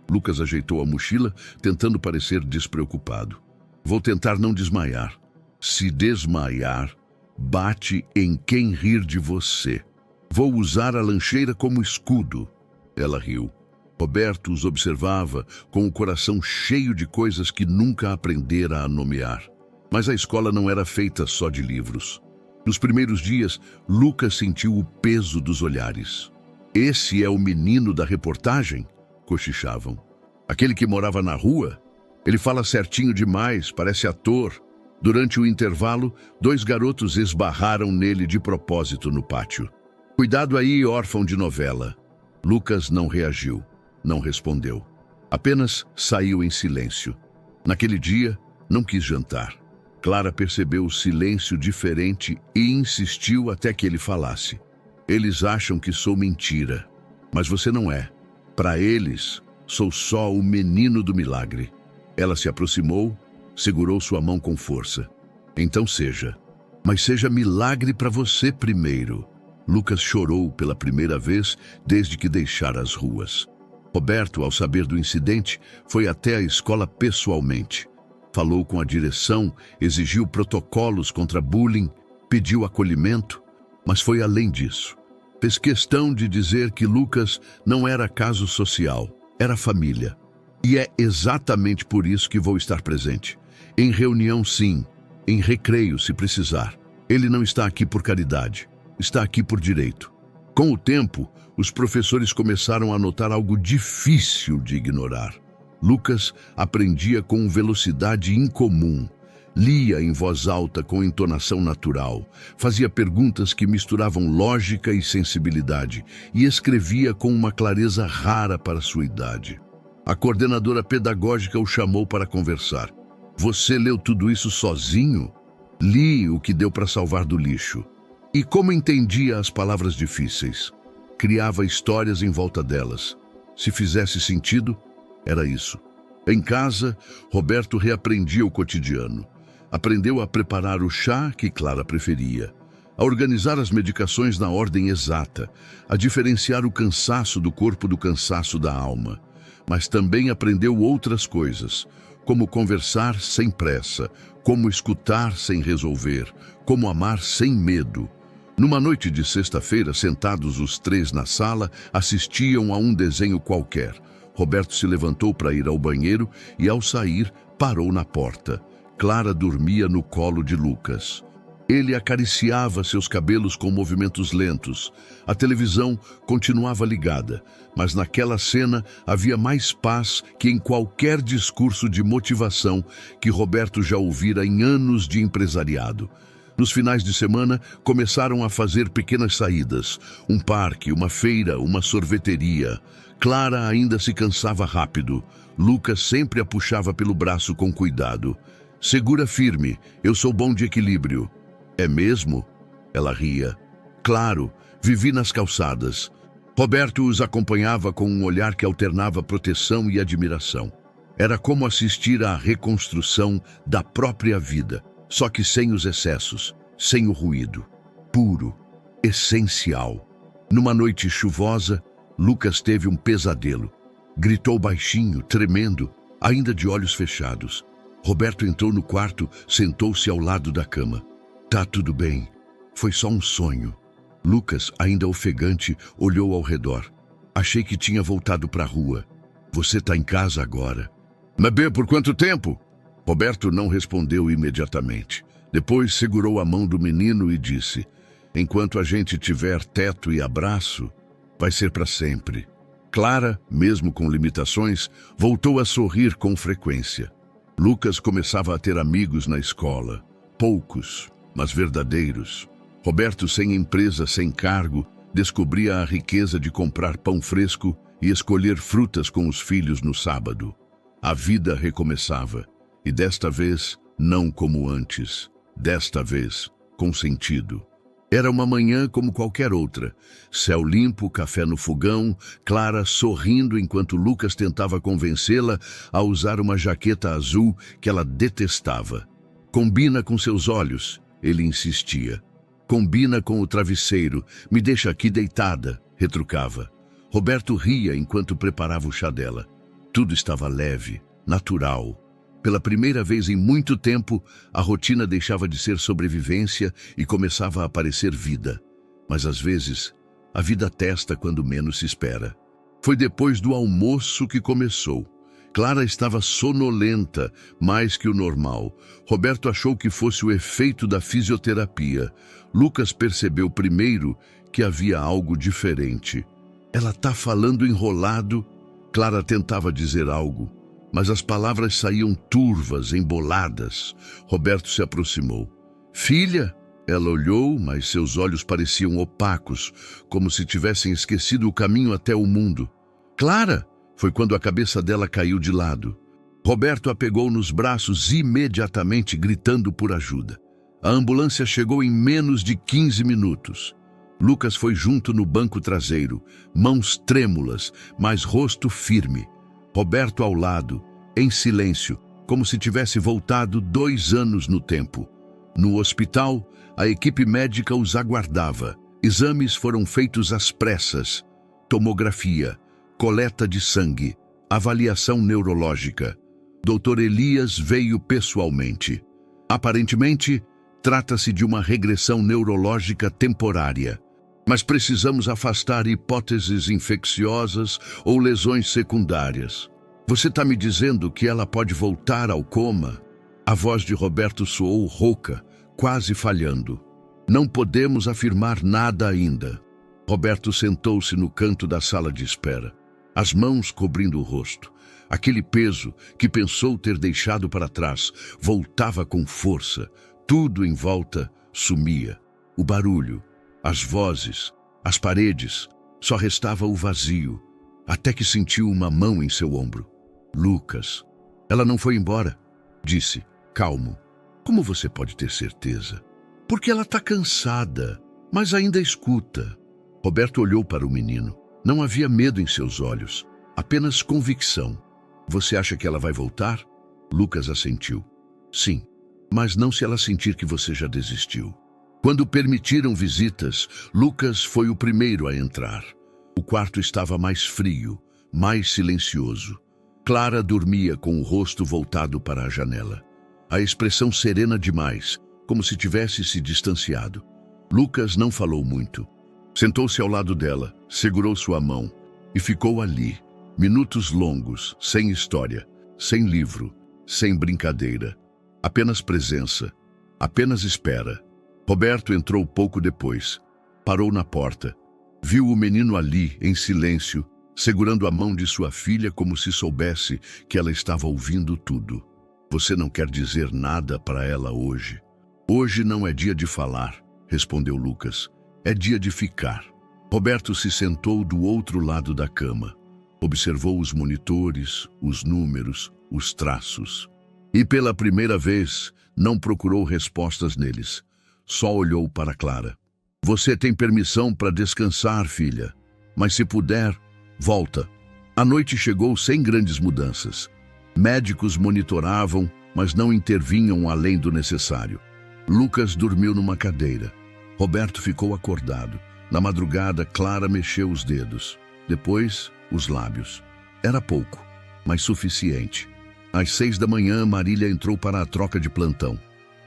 Speaker 1: Lucas ajeitou a mochila, tentando parecer despreocupado. Vou tentar não desmaiar. Se desmaiar, bate em quem rir de você. Vou usar a lancheira como escudo. Ela riu. Roberto os observava com o coração cheio de coisas que nunca aprendera a nomear. Mas a escola não era feita só de livros. Nos primeiros dias, Lucas sentiu o peso dos olhares. Esse é o menino da reportagem? Cochichavam. Aquele que morava na rua? Ele fala certinho demais, parece ator. Durante o intervalo, 2 garotos esbarraram nele de propósito no pátio. Cuidado aí, órfão de novela. Lucas não reagiu, não respondeu. Apenas saiu em silêncio. Naquele dia, não quis jantar. Clara percebeu o silêncio diferente e insistiu até que ele falasse. Eles acham que sou mentira, mas você não é. Para eles, sou só o menino do milagre. Ela se aproximou, segurou sua mão com força. Então seja, mas seja milagre para você primeiro. Lucas chorou pela primeira vez desde que deixara as ruas. Roberto, ao saber do incidente, foi até a escola pessoalmente. Falou com a direção, exigiu protocolos contra bullying, pediu acolhimento, mas foi além disso. Fez questão de dizer que Lucas não era caso social, era família. E é exatamente por isso que vou estar presente. Em reunião, sim. Em recreio, se precisar. Ele não está aqui por caridade. Está aqui por direito. Com o tempo, os professores começaram a notar algo difícil de ignorar. Lucas aprendia com velocidade incomum. Lia em voz alta com entonação natural, fazia perguntas que misturavam lógica e sensibilidade e escrevia com uma clareza rara para sua idade. A coordenadora pedagógica o chamou para conversar. Você leu tudo isso sozinho? Li o que deu para salvar do lixo. E como entendia as palavras difíceis? Criava histórias em volta delas. Se fizesse sentido, era isso. Em casa, Roberto reaprendia o cotidiano. Aprendeu a preparar o chá que Clara preferia, a organizar as medicações na ordem exata, a diferenciar o cansaço do corpo do cansaço da alma. Mas também aprendeu outras coisas, como conversar sem pressa, como escutar sem resolver, como amar sem medo. Numa noite de sexta-feira, sentados os 3 na sala, assistiam a um desenho qualquer. Roberto se levantou para ir ao banheiro e, ao sair, parou na porta. Clara dormia no colo de Lucas. Ele acariciava seus cabelos com movimentos lentos. A televisão continuava ligada, mas naquela cena havia mais paz que em qualquer discurso de motivação que Roberto já ouvira em anos de empresariado. Nos finais de semana, começaram a fazer pequenas saídas. Um parque, uma feira, uma sorveteria. Clara ainda se cansava rápido. Lucas sempre a puxava pelo braço com cuidado. Segura firme, eu sou bom de equilíbrio. É mesmo? Ela ria. Claro, vivi nas calçadas. Roberto os acompanhava com um olhar que alternava proteção e admiração. Era como assistir à reconstrução da própria vida, só que sem os excessos, sem o ruído. Puro, essencial. Numa noite chuvosa, Lucas teve um pesadelo. Gritou baixinho, tremendo, ainda de olhos fechados. Roberto entrou no quarto, sentou-se ao lado da cama. Tá tudo bem. Foi só um sonho. Lucas, ainda ofegante, olhou ao redor. Achei que tinha voltado para a rua. Você tá em casa agora. Mas bem, por quanto tempo? Roberto não respondeu imediatamente. Depois segurou a mão do menino e disse: enquanto a gente tiver teto e abraço, vai ser para sempre. Clara, mesmo com limitações, voltou a sorrir com frequência. Lucas começava a ter amigos na escola. Poucos, mas verdadeiros. Roberto, sem empresa, sem cargo, descobria a riqueza de comprar pão fresco e escolher frutas com os filhos no sábado. A vida recomeçava, e desta vez, não como antes. Desta vez, com sentido. Era uma manhã como qualquer outra. Céu limpo, café no fogão, Clara sorrindo enquanto Lucas tentava convencê-la a usar uma jaqueta azul que ela detestava. Combina com seus olhos, ele insistia. Combina com o travesseiro, me deixa aqui deitada, retrucava. Roberto ria enquanto preparava o chá dela. Tudo estava leve, natural. Pela primeira vez em muito tempo, a rotina deixava de ser sobrevivência e começava a aparecer vida. Mas às vezes, a vida testa quando menos se espera. Foi depois do almoço que começou. Clara estava sonolenta, mais que o normal. Roberto achou que fosse o efeito da fisioterapia. Lucas percebeu primeiro que havia algo diferente. Ela tá falando enrolado. Clara tentava dizer algo, mas as palavras saíam turvas, emboladas. Roberto se aproximou. Filha? Ela olhou, mas seus olhos pareciam opacos, como se tivessem esquecido o caminho até o mundo. Clara? Foi quando a cabeça dela caiu de lado. Roberto a pegou nos braços imediatamente, gritando por ajuda. A ambulância chegou em menos de 15 minutos. Lucas foi junto no banco traseiro, mãos trêmulas, mas rosto firme. Roberto ao lado, em silêncio, como se tivesse voltado 2 anos no tempo. No hospital, a equipe médica os aguardava. Exames foram feitos às pressas. Tomografia, coleta de sangue, avaliação neurológica. Dr. Elias veio pessoalmente. Aparentemente, trata-se de uma regressão neurológica temporária. Mas precisamos afastar hipóteses infecciosas ou lesões secundárias. Você está me dizendo que ela pode voltar ao coma? A voz de Roberto soou rouca, quase falhando. Não podemos afirmar nada ainda. Roberto sentou-se no canto da sala de espera, as mãos cobrindo o rosto. Aquele peso que pensou ter deixado para trás voltava com força. Tudo em volta sumia. O barulho, as vozes, as paredes, só restava o vazio, até que sentiu uma mão em seu ombro. Lucas. Ela não foi embora, disse, calmo. Como você pode ter certeza? Porque ela está cansada, mas ainda escuta. Roberto olhou para o menino. Não havia medo em seus olhos, apenas convicção. Você acha que ela vai voltar? Lucas assentiu. Sim, mas não se ela sentir que você já desistiu. Quando permitiram visitas, Lucas foi o primeiro a entrar. O quarto estava mais frio, mais silencioso. Clara dormia com o rosto voltado para a janela. A expressão serena demais, como se tivesse se distanciado. Lucas não falou muito. Sentou-se ao lado dela, segurou sua mão e ficou ali, minutos longos, sem história, sem livro, sem brincadeira. Apenas presença, apenas espera. Roberto entrou pouco depois. Parou na porta. Viu o menino ali, em silêncio, segurando a mão de sua filha como se soubesse que ela estava ouvindo tudo. Você não quer dizer nada para ela hoje? Hoje não é dia de falar, respondeu Lucas. É dia de ficar. Roberto se sentou do outro lado da cama. Observou os monitores, os números, os traços. E pela primeira vez, não procurou respostas neles. Só olhou para Clara. Você tem permissão para descansar, filha. Mas se puder, volta. A noite chegou sem grandes mudanças. Médicos monitoravam, mas não intervinham além do necessário. Lucas dormiu numa cadeira. Roberto ficou acordado. Na madrugada, Clara mexeu os dedos. Depois, os lábios. Era pouco, mas suficiente. Às 6 da manhã, Marília entrou para a troca de plantão.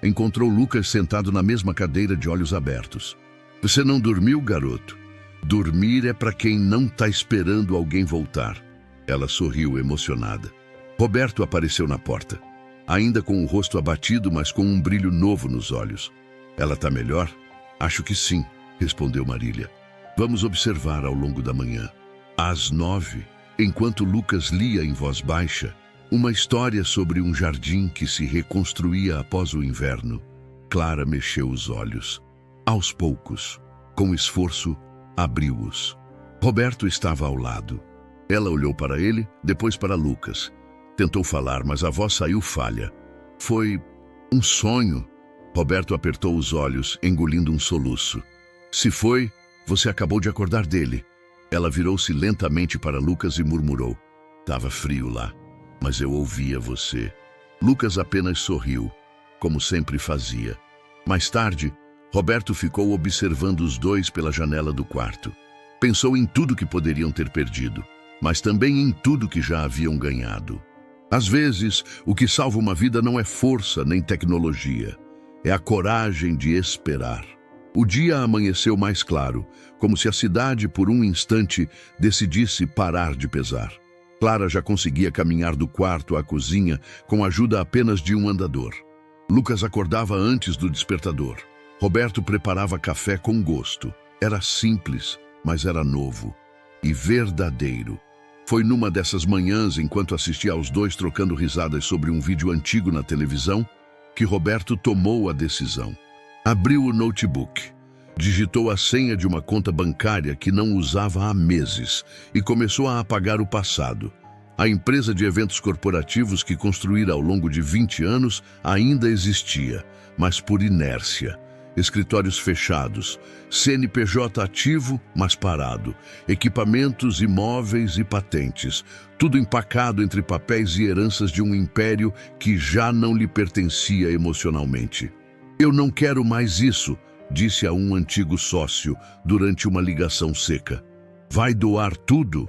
Speaker 1: Encontrou Lucas sentado na mesma cadeira de olhos abertos. Você não dormiu, garoto? Dormir é para quem não está esperando alguém voltar. Ela sorriu emocionada. Roberto apareceu na porta. Ainda com o rosto abatido, mas com um brilho novo nos olhos. Ela está melhor? Acho que sim, respondeu Marília. Vamos observar ao longo da manhã. Às 9, enquanto Lucas lia em voz baixa, uma história sobre um jardim que se reconstruía após o inverno, Clara mexeu os olhos. Aos poucos, com esforço, abriu-os. Roberto estava ao lado. Ela olhou para ele, depois para Lucas. Tentou falar, mas a voz saiu falha. Foi um sonho. Roberto apertou os olhos, engolindo um soluço. Se foi, você acabou de acordar dele. Ela virou-se lentamente para Lucas e murmurou. Estava frio lá, mas eu ouvia você. Lucas apenas sorriu, como sempre fazia. Mais tarde, Roberto ficou observando os dois pela janela do quarto. Pensou em tudo que poderiam ter perdido, mas também em tudo que já haviam ganhado. Às vezes, o que salva uma vida não é força nem tecnologia. É a coragem de esperar. O dia amanheceu mais claro, como se a cidade, por um instante, decidisse parar de pesar. Clara já conseguia caminhar do quarto à cozinha com a ajuda apenas de um andador. Lucas acordava antes do despertador. Roberto preparava café com gosto. Era simples, mas era novo e verdadeiro. Foi numa dessas manhãs, enquanto assistia aos dois trocando risadas sobre um vídeo antigo na televisão, que Roberto tomou a decisão. Abriu o notebook, digitou a senha de uma conta bancária que não usava há meses e começou a apagar o passado. A empresa de eventos corporativos que construíra ao longo de 20 anos ainda existia, mas por inércia. Escritórios fechados, CNPJ ativo, mas parado, equipamentos, imóveis e patentes, tudo empacado entre papéis e heranças de um império que já não lhe pertencia emocionalmente. Eu não quero mais isso, disse a um antigo sócio durante uma ligação seca. Vai doar tudo?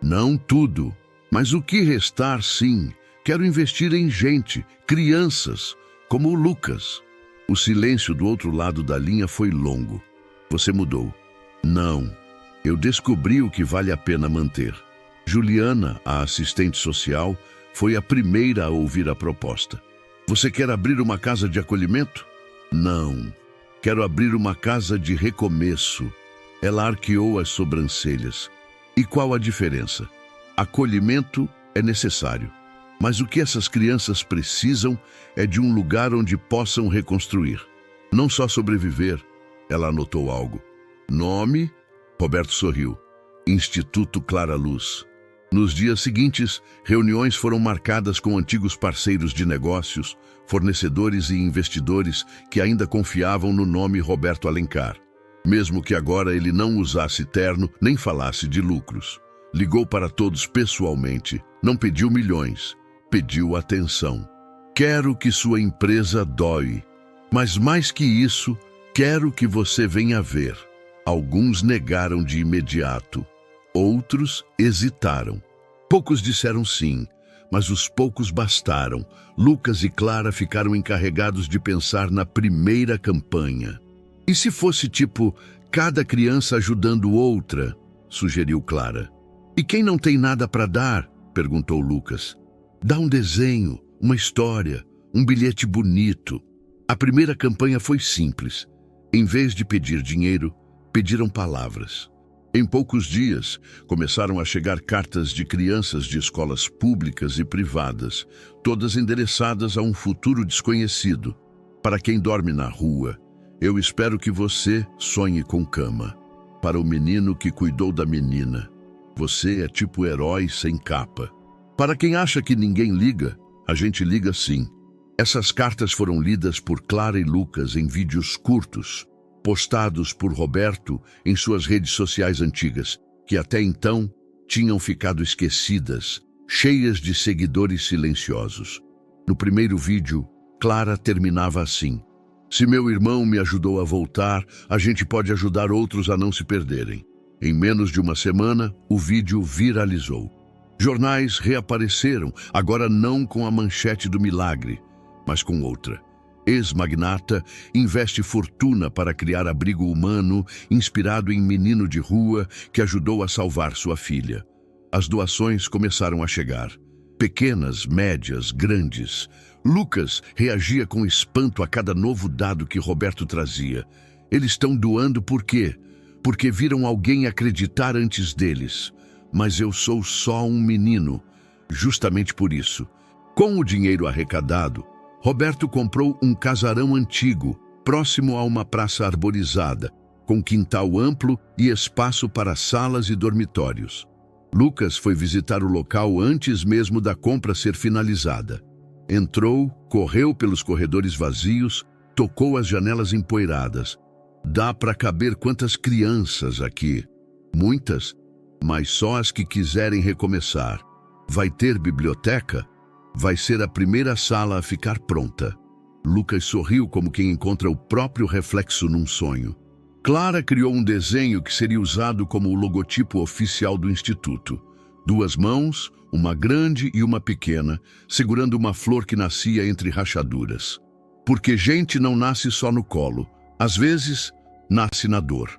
Speaker 1: Não tudo, mas o que restar, sim. Quero investir em gente, crianças, como o Lucas. O silêncio do outro lado da linha foi longo. Você mudou. Não. Eu descobri o que vale a pena manter. Juliana, a assistente social, foi a primeira a ouvir a proposta. Você quer abrir uma casa de acolhimento? Não. Quero abrir uma casa de recomeço. Ela arqueou as sobrancelhas. E qual a diferença? Acolhimento é necessário. Mas o que essas crianças precisam é de um lugar onde possam reconstruir. Não só sobreviver. Ela anotou algo. Nome? Roberto sorriu. Instituto Clara Luz. Nos dias seguintes, reuniões foram marcadas com antigos parceiros de negócios, fornecedores e investidores que ainda confiavam no nome Roberto Alencar. Mesmo que agora ele não usasse terno nem falasse de lucros. Ligou para todos pessoalmente. Não pediu milhões. Pediu atenção. Quero que sua empresa doe, mas mais que isso, quero que você venha ver. Alguns negaram de imediato, outros hesitaram. Poucos disseram sim, mas os poucos bastaram. Lucas e Clara ficaram encarregados de pensar na primeira campanha. E se fosse tipo, cada criança ajudando outra, sugeriu Clara. E quem não tem nada para dar? Perguntou Lucas. Dá um desenho, uma história, um bilhete bonito. A primeira campanha foi simples. Em vez de pedir dinheiro, pediram palavras. Em poucos dias, começaram a chegar cartas de crianças de escolas públicas e privadas, todas endereçadas a um futuro desconhecido. Para quem dorme na rua, eu espero que você sonhe com cama. Para o menino que cuidou da menina, você é tipo herói sem capa. Para quem acha que ninguém liga, a gente liga sim. Essas cartas foram lidas por Clara e Lucas em vídeos curtos, postados por Roberto em suas redes sociais antigas, que até então tinham ficado esquecidas, cheias de seguidores silenciosos. No primeiro vídeo, Clara terminava assim: "Se meu irmão me ajudou a voltar, a gente pode ajudar outros a não se perderem." Em menos de uma semana, o vídeo viralizou. Jornais reapareceram, agora não com a manchete do milagre, mas com outra. Ex-magnata investe fortuna para criar abrigo humano inspirado em menino de rua que ajudou a salvar sua filha. As doações começaram a chegar. Pequenas, médias, grandes. Lucas reagia com espanto a cada novo dado que Roberto trazia. Eles estão doando por quê? Porque viram alguém acreditar antes deles. Mas eu sou só um menino. Justamente por isso. Com o dinheiro arrecadado, Roberto comprou um casarão antigo, próximo a uma praça arborizada, com quintal amplo e espaço para salas e dormitórios. Lucas foi visitar o local antes mesmo da compra ser finalizada. Entrou, correu pelos corredores vazios, tocou as janelas empoeiradas. Dá para caber quantas crianças aqui? Muitas, mas só as que quiserem recomeçar. Vai ter biblioteca? Vai ser a primeira sala a ficar pronta. Lucas sorriu como quem encontra o próprio reflexo num sonho. Clara criou um desenho que seria usado como o logotipo oficial do Instituto. 2 mãos, uma grande e uma pequena, segurando uma flor que nascia entre rachaduras. Porque gente não nasce só no colo. Às vezes, nasce na dor.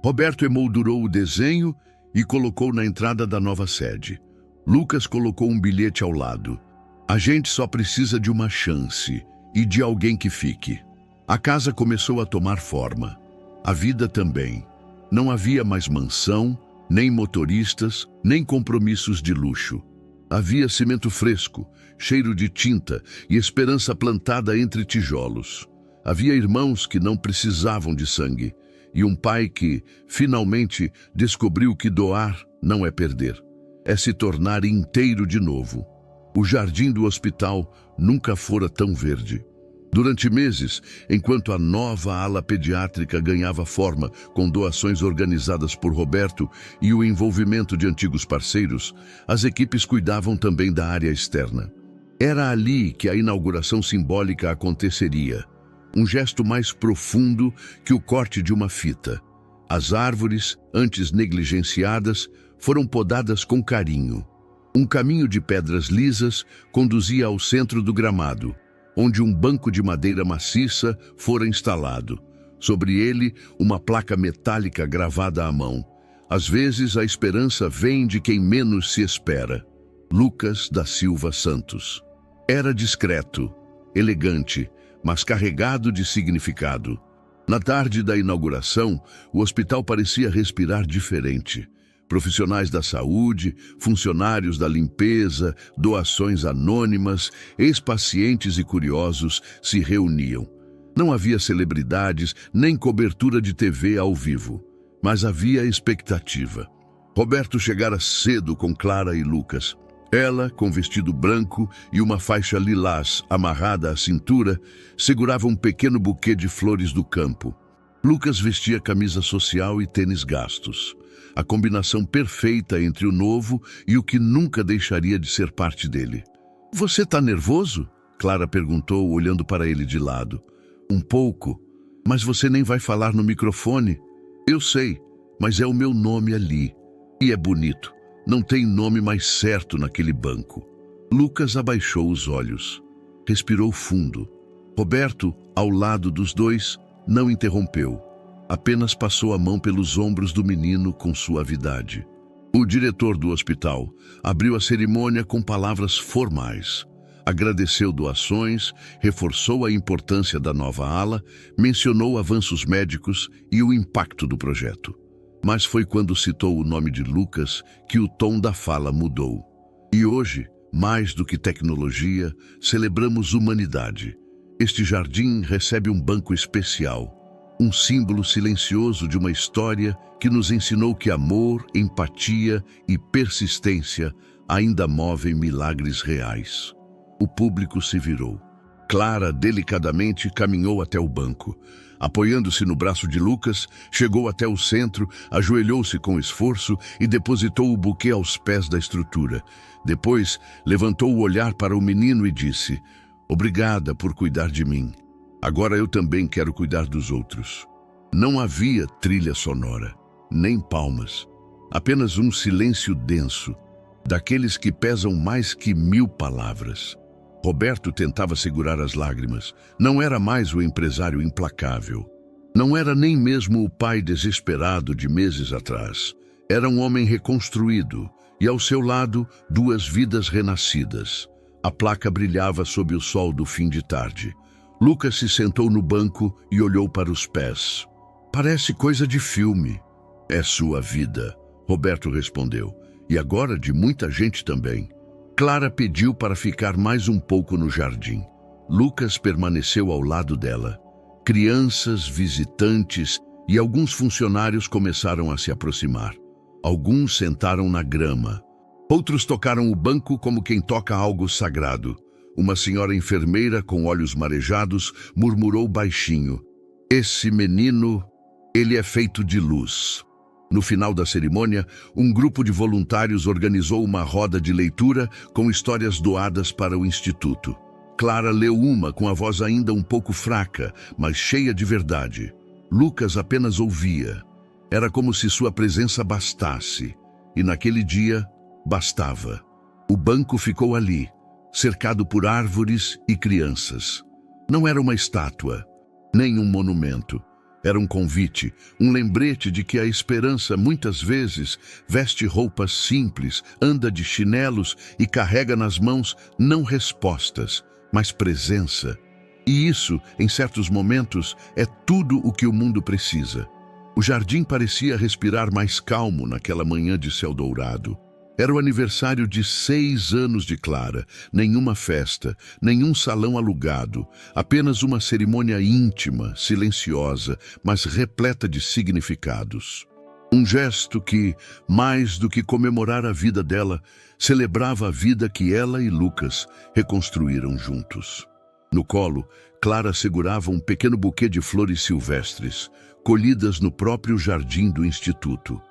Speaker 1: Roberto emoldurou o desenho e colocou na entrada da nova sede. Lucas colocou um bilhete ao lado. A gente só precisa de uma chance e de alguém que fique. A casa começou a tomar forma. A vida também. Não havia mais mansão, nem motoristas, nem compromissos de luxo. Havia cimento fresco, cheiro de tinta e esperança plantada entre tijolos. Havia irmãos que não precisavam de sangue e um pai que, finalmente, descobriu que doar não é perder, é se tornar inteiro de novo. O jardim do hospital nunca fora tão verde. Durante meses, enquanto a nova ala pediátrica ganhava forma com doações organizadas por Roberto e o envolvimento de antigos parceiros, as equipes cuidavam também da área externa. Era ali que a inauguração simbólica aconteceria. Um gesto mais profundo que o corte de uma fita. As árvores, antes negligenciadas, foram podadas com carinho. Um caminho de pedras lisas conduzia ao centro do gramado, onde um banco de madeira maciça fora instalado. Sobre ele, uma placa metálica gravada à mão. Às vezes, a esperança vem de quem menos se espera. Lucas da Silva Santos. Era discreto, elegante, mas carregado de significado. Na tarde da inauguração, o hospital parecia respirar diferente. Profissionais da saúde, funcionários da limpeza, doações anônimas, ex-pacientes e curiosos se reuniam. Não havia celebridades nem cobertura de TV ao vivo, mas havia expectativa. Roberto chegara cedo com Clara e Lucas. Ela, com vestido branco e uma faixa lilás amarrada à cintura, segurava um pequeno buquê de flores do campo. Lucas vestia camisa social e tênis gastos. A combinação perfeita entre o novo e o que nunca deixaria de ser parte dele. "Você tá nervoso?" Clara perguntou, olhando para ele de lado. "Um pouco, mas você nem vai falar no microfone." "Eu sei, mas é o meu nome ali. E é bonito. Não tem nome mais certo naquele banco." Lucas abaixou os olhos. Respirou fundo. Roberto, ao lado dos dois, não interrompeu. Apenas passou a mão pelos ombros do menino com suavidade. O diretor do hospital abriu a cerimônia com palavras formais. Agradeceu doações, reforçou a importância da nova ala, mencionou avanços médicos e o impacto do projeto. Mas foi quando citou o nome de Lucas que o tom da fala mudou. E hoje, mais do que tecnologia, celebramos humanidade. Este jardim recebe um banco especial, um símbolo silencioso de uma história que nos ensinou que amor, empatia e persistência ainda movem milagres reais. O público se virou. Clara delicadamente caminhou até o banco. Apoiando-se no braço de Lucas, chegou até o centro, ajoelhou-se com esforço e depositou o buquê aos pés da estrutura. Depois, levantou o olhar para o menino e disse: "Obrigada por cuidar de mim. Agora eu também quero cuidar dos outros." Não havia trilha sonora, nem palmas. Apenas um silêncio denso, daqueles que pesam mais que 1000 palavras. Roberto tentava segurar as lágrimas. Não era mais o empresário implacável. Não era nem mesmo o pai desesperado de meses atrás. Era um homem reconstruído e, ao seu lado, 2 vidas renascidas. A placa brilhava sob o sol do fim de tarde. Lucas se sentou no banco e olhou para os pés. "Parece coisa de filme." "É sua vida", Roberto respondeu. "E agora de muita gente também." Clara pediu para ficar mais um pouco no jardim. Lucas permaneceu ao lado dela. Crianças, visitantes e alguns funcionários começaram a se aproximar. Alguns sentaram na grama. Outros tocaram o banco como quem toca algo sagrado. Uma senhora enfermeira com olhos marejados murmurou baixinho: "Esse menino, ele é feito de luz." No final da cerimônia, um grupo de voluntários organizou uma roda de leitura com histórias doadas para o Instituto. Clara leu uma com a voz ainda um pouco fraca, mas cheia de verdade. Lucas apenas ouvia. Era como se sua presença bastasse. E naquele dia, bastava. O banco ficou ali, cercado por árvores e crianças. Não era uma estátua, nem um monumento. Era um convite, um lembrete de que a esperança muitas vezes veste roupas simples, anda de chinelos e carrega nas mãos não respostas, mas presença. E isso, em certos momentos, é tudo o que o mundo precisa. O jardim parecia respirar mais calmo naquela manhã de céu dourado. Era o aniversário de 6 anos de Clara. Nenhuma festa, nenhum salão alugado. Apenas uma cerimônia íntima, silenciosa, mas repleta de significados. Um gesto que, mais do que comemorar a vida dela, celebrava a vida que ela e Lucas reconstruíram juntos. No colo, Clara segurava um pequeno buquê de flores silvestres, colhidas no próprio jardim do Instituto.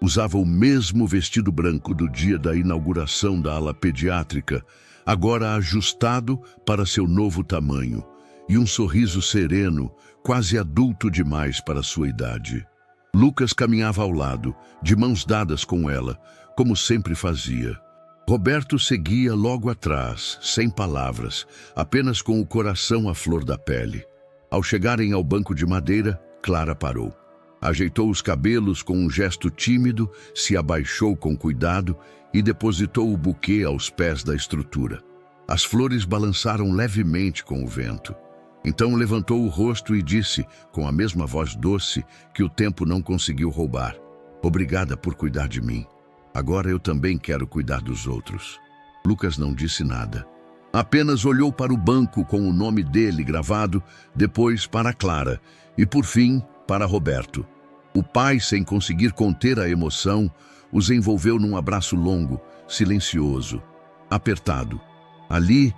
Speaker 1: Usava o mesmo vestido branco do dia da inauguração da ala pediátrica, agora ajustado para seu novo tamanho, e um sorriso sereno, quase adulto demais para sua idade. Lucas caminhava ao lado, de mãos dadas com ela, como sempre fazia. Roberto seguia logo atrás, sem palavras, apenas com o coração à flor da pele. Ao chegarem ao banco de madeira, Clara parou. Ajeitou os cabelos com um gesto tímido, se abaixou com cuidado e depositou o buquê aos pés da estrutura. As flores balançaram levemente com o vento. Então levantou o rosto e disse, com a mesma voz doce que o tempo não conseguiu roubar: "Obrigada por cuidar de mim. Agora eu também quero cuidar dos outros." Lucas não disse nada. Apenas olhou para o banco com o nome dele gravado, depois para Clara e, por fim, para Roberto. O pai, sem conseguir conter a emoção, os envolveu num abraço longo, silencioso, apertado. Ali,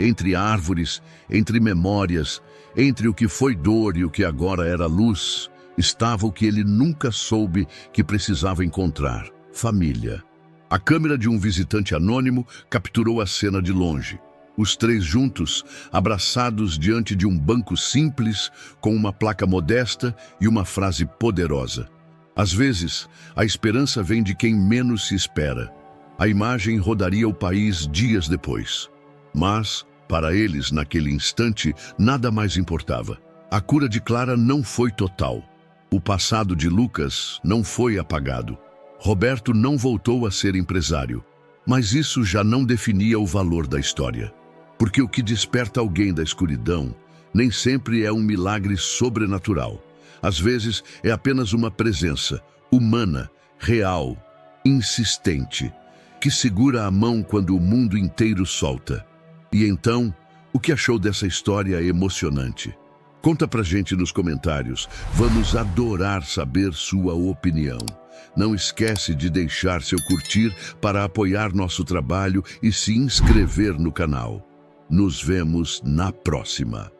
Speaker 1: entre árvores, entre memórias, entre o que foi dor e o que agora era luz, estava o que ele nunca soube que precisava encontrar: família. A câmera de um visitante anônimo capturou a cena de longe. Os 3 juntos, abraçados diante de um banco simples, com uma placa modesta e uma frase poderosa. Às vezes, a esperança vem de quem menos se espera. A imagem rodaria o país dias depois. Mas, para eles, naquele instante, nada mais importava. A cura de Clara não foi total. O passado de Lucas não foi apagado. Roberto não voltou a ser empresário. Mas isso já não definia o valor da história. Porque o que desperta alguém da escuridão nem sempre é um milagre sobrenatural. Às vezes é apenas uma presença humana, real, insistente, que segura a mão quando o mundo inteiro solta. E então, O que achou dessa história emocionante? Conta pra gente nos comentários. Vamos adorar saber sua opinião. Não esquece de deixar seu curtir para apoiar nosso trabalho e se inscrever no canal. Nos vemos na próxima.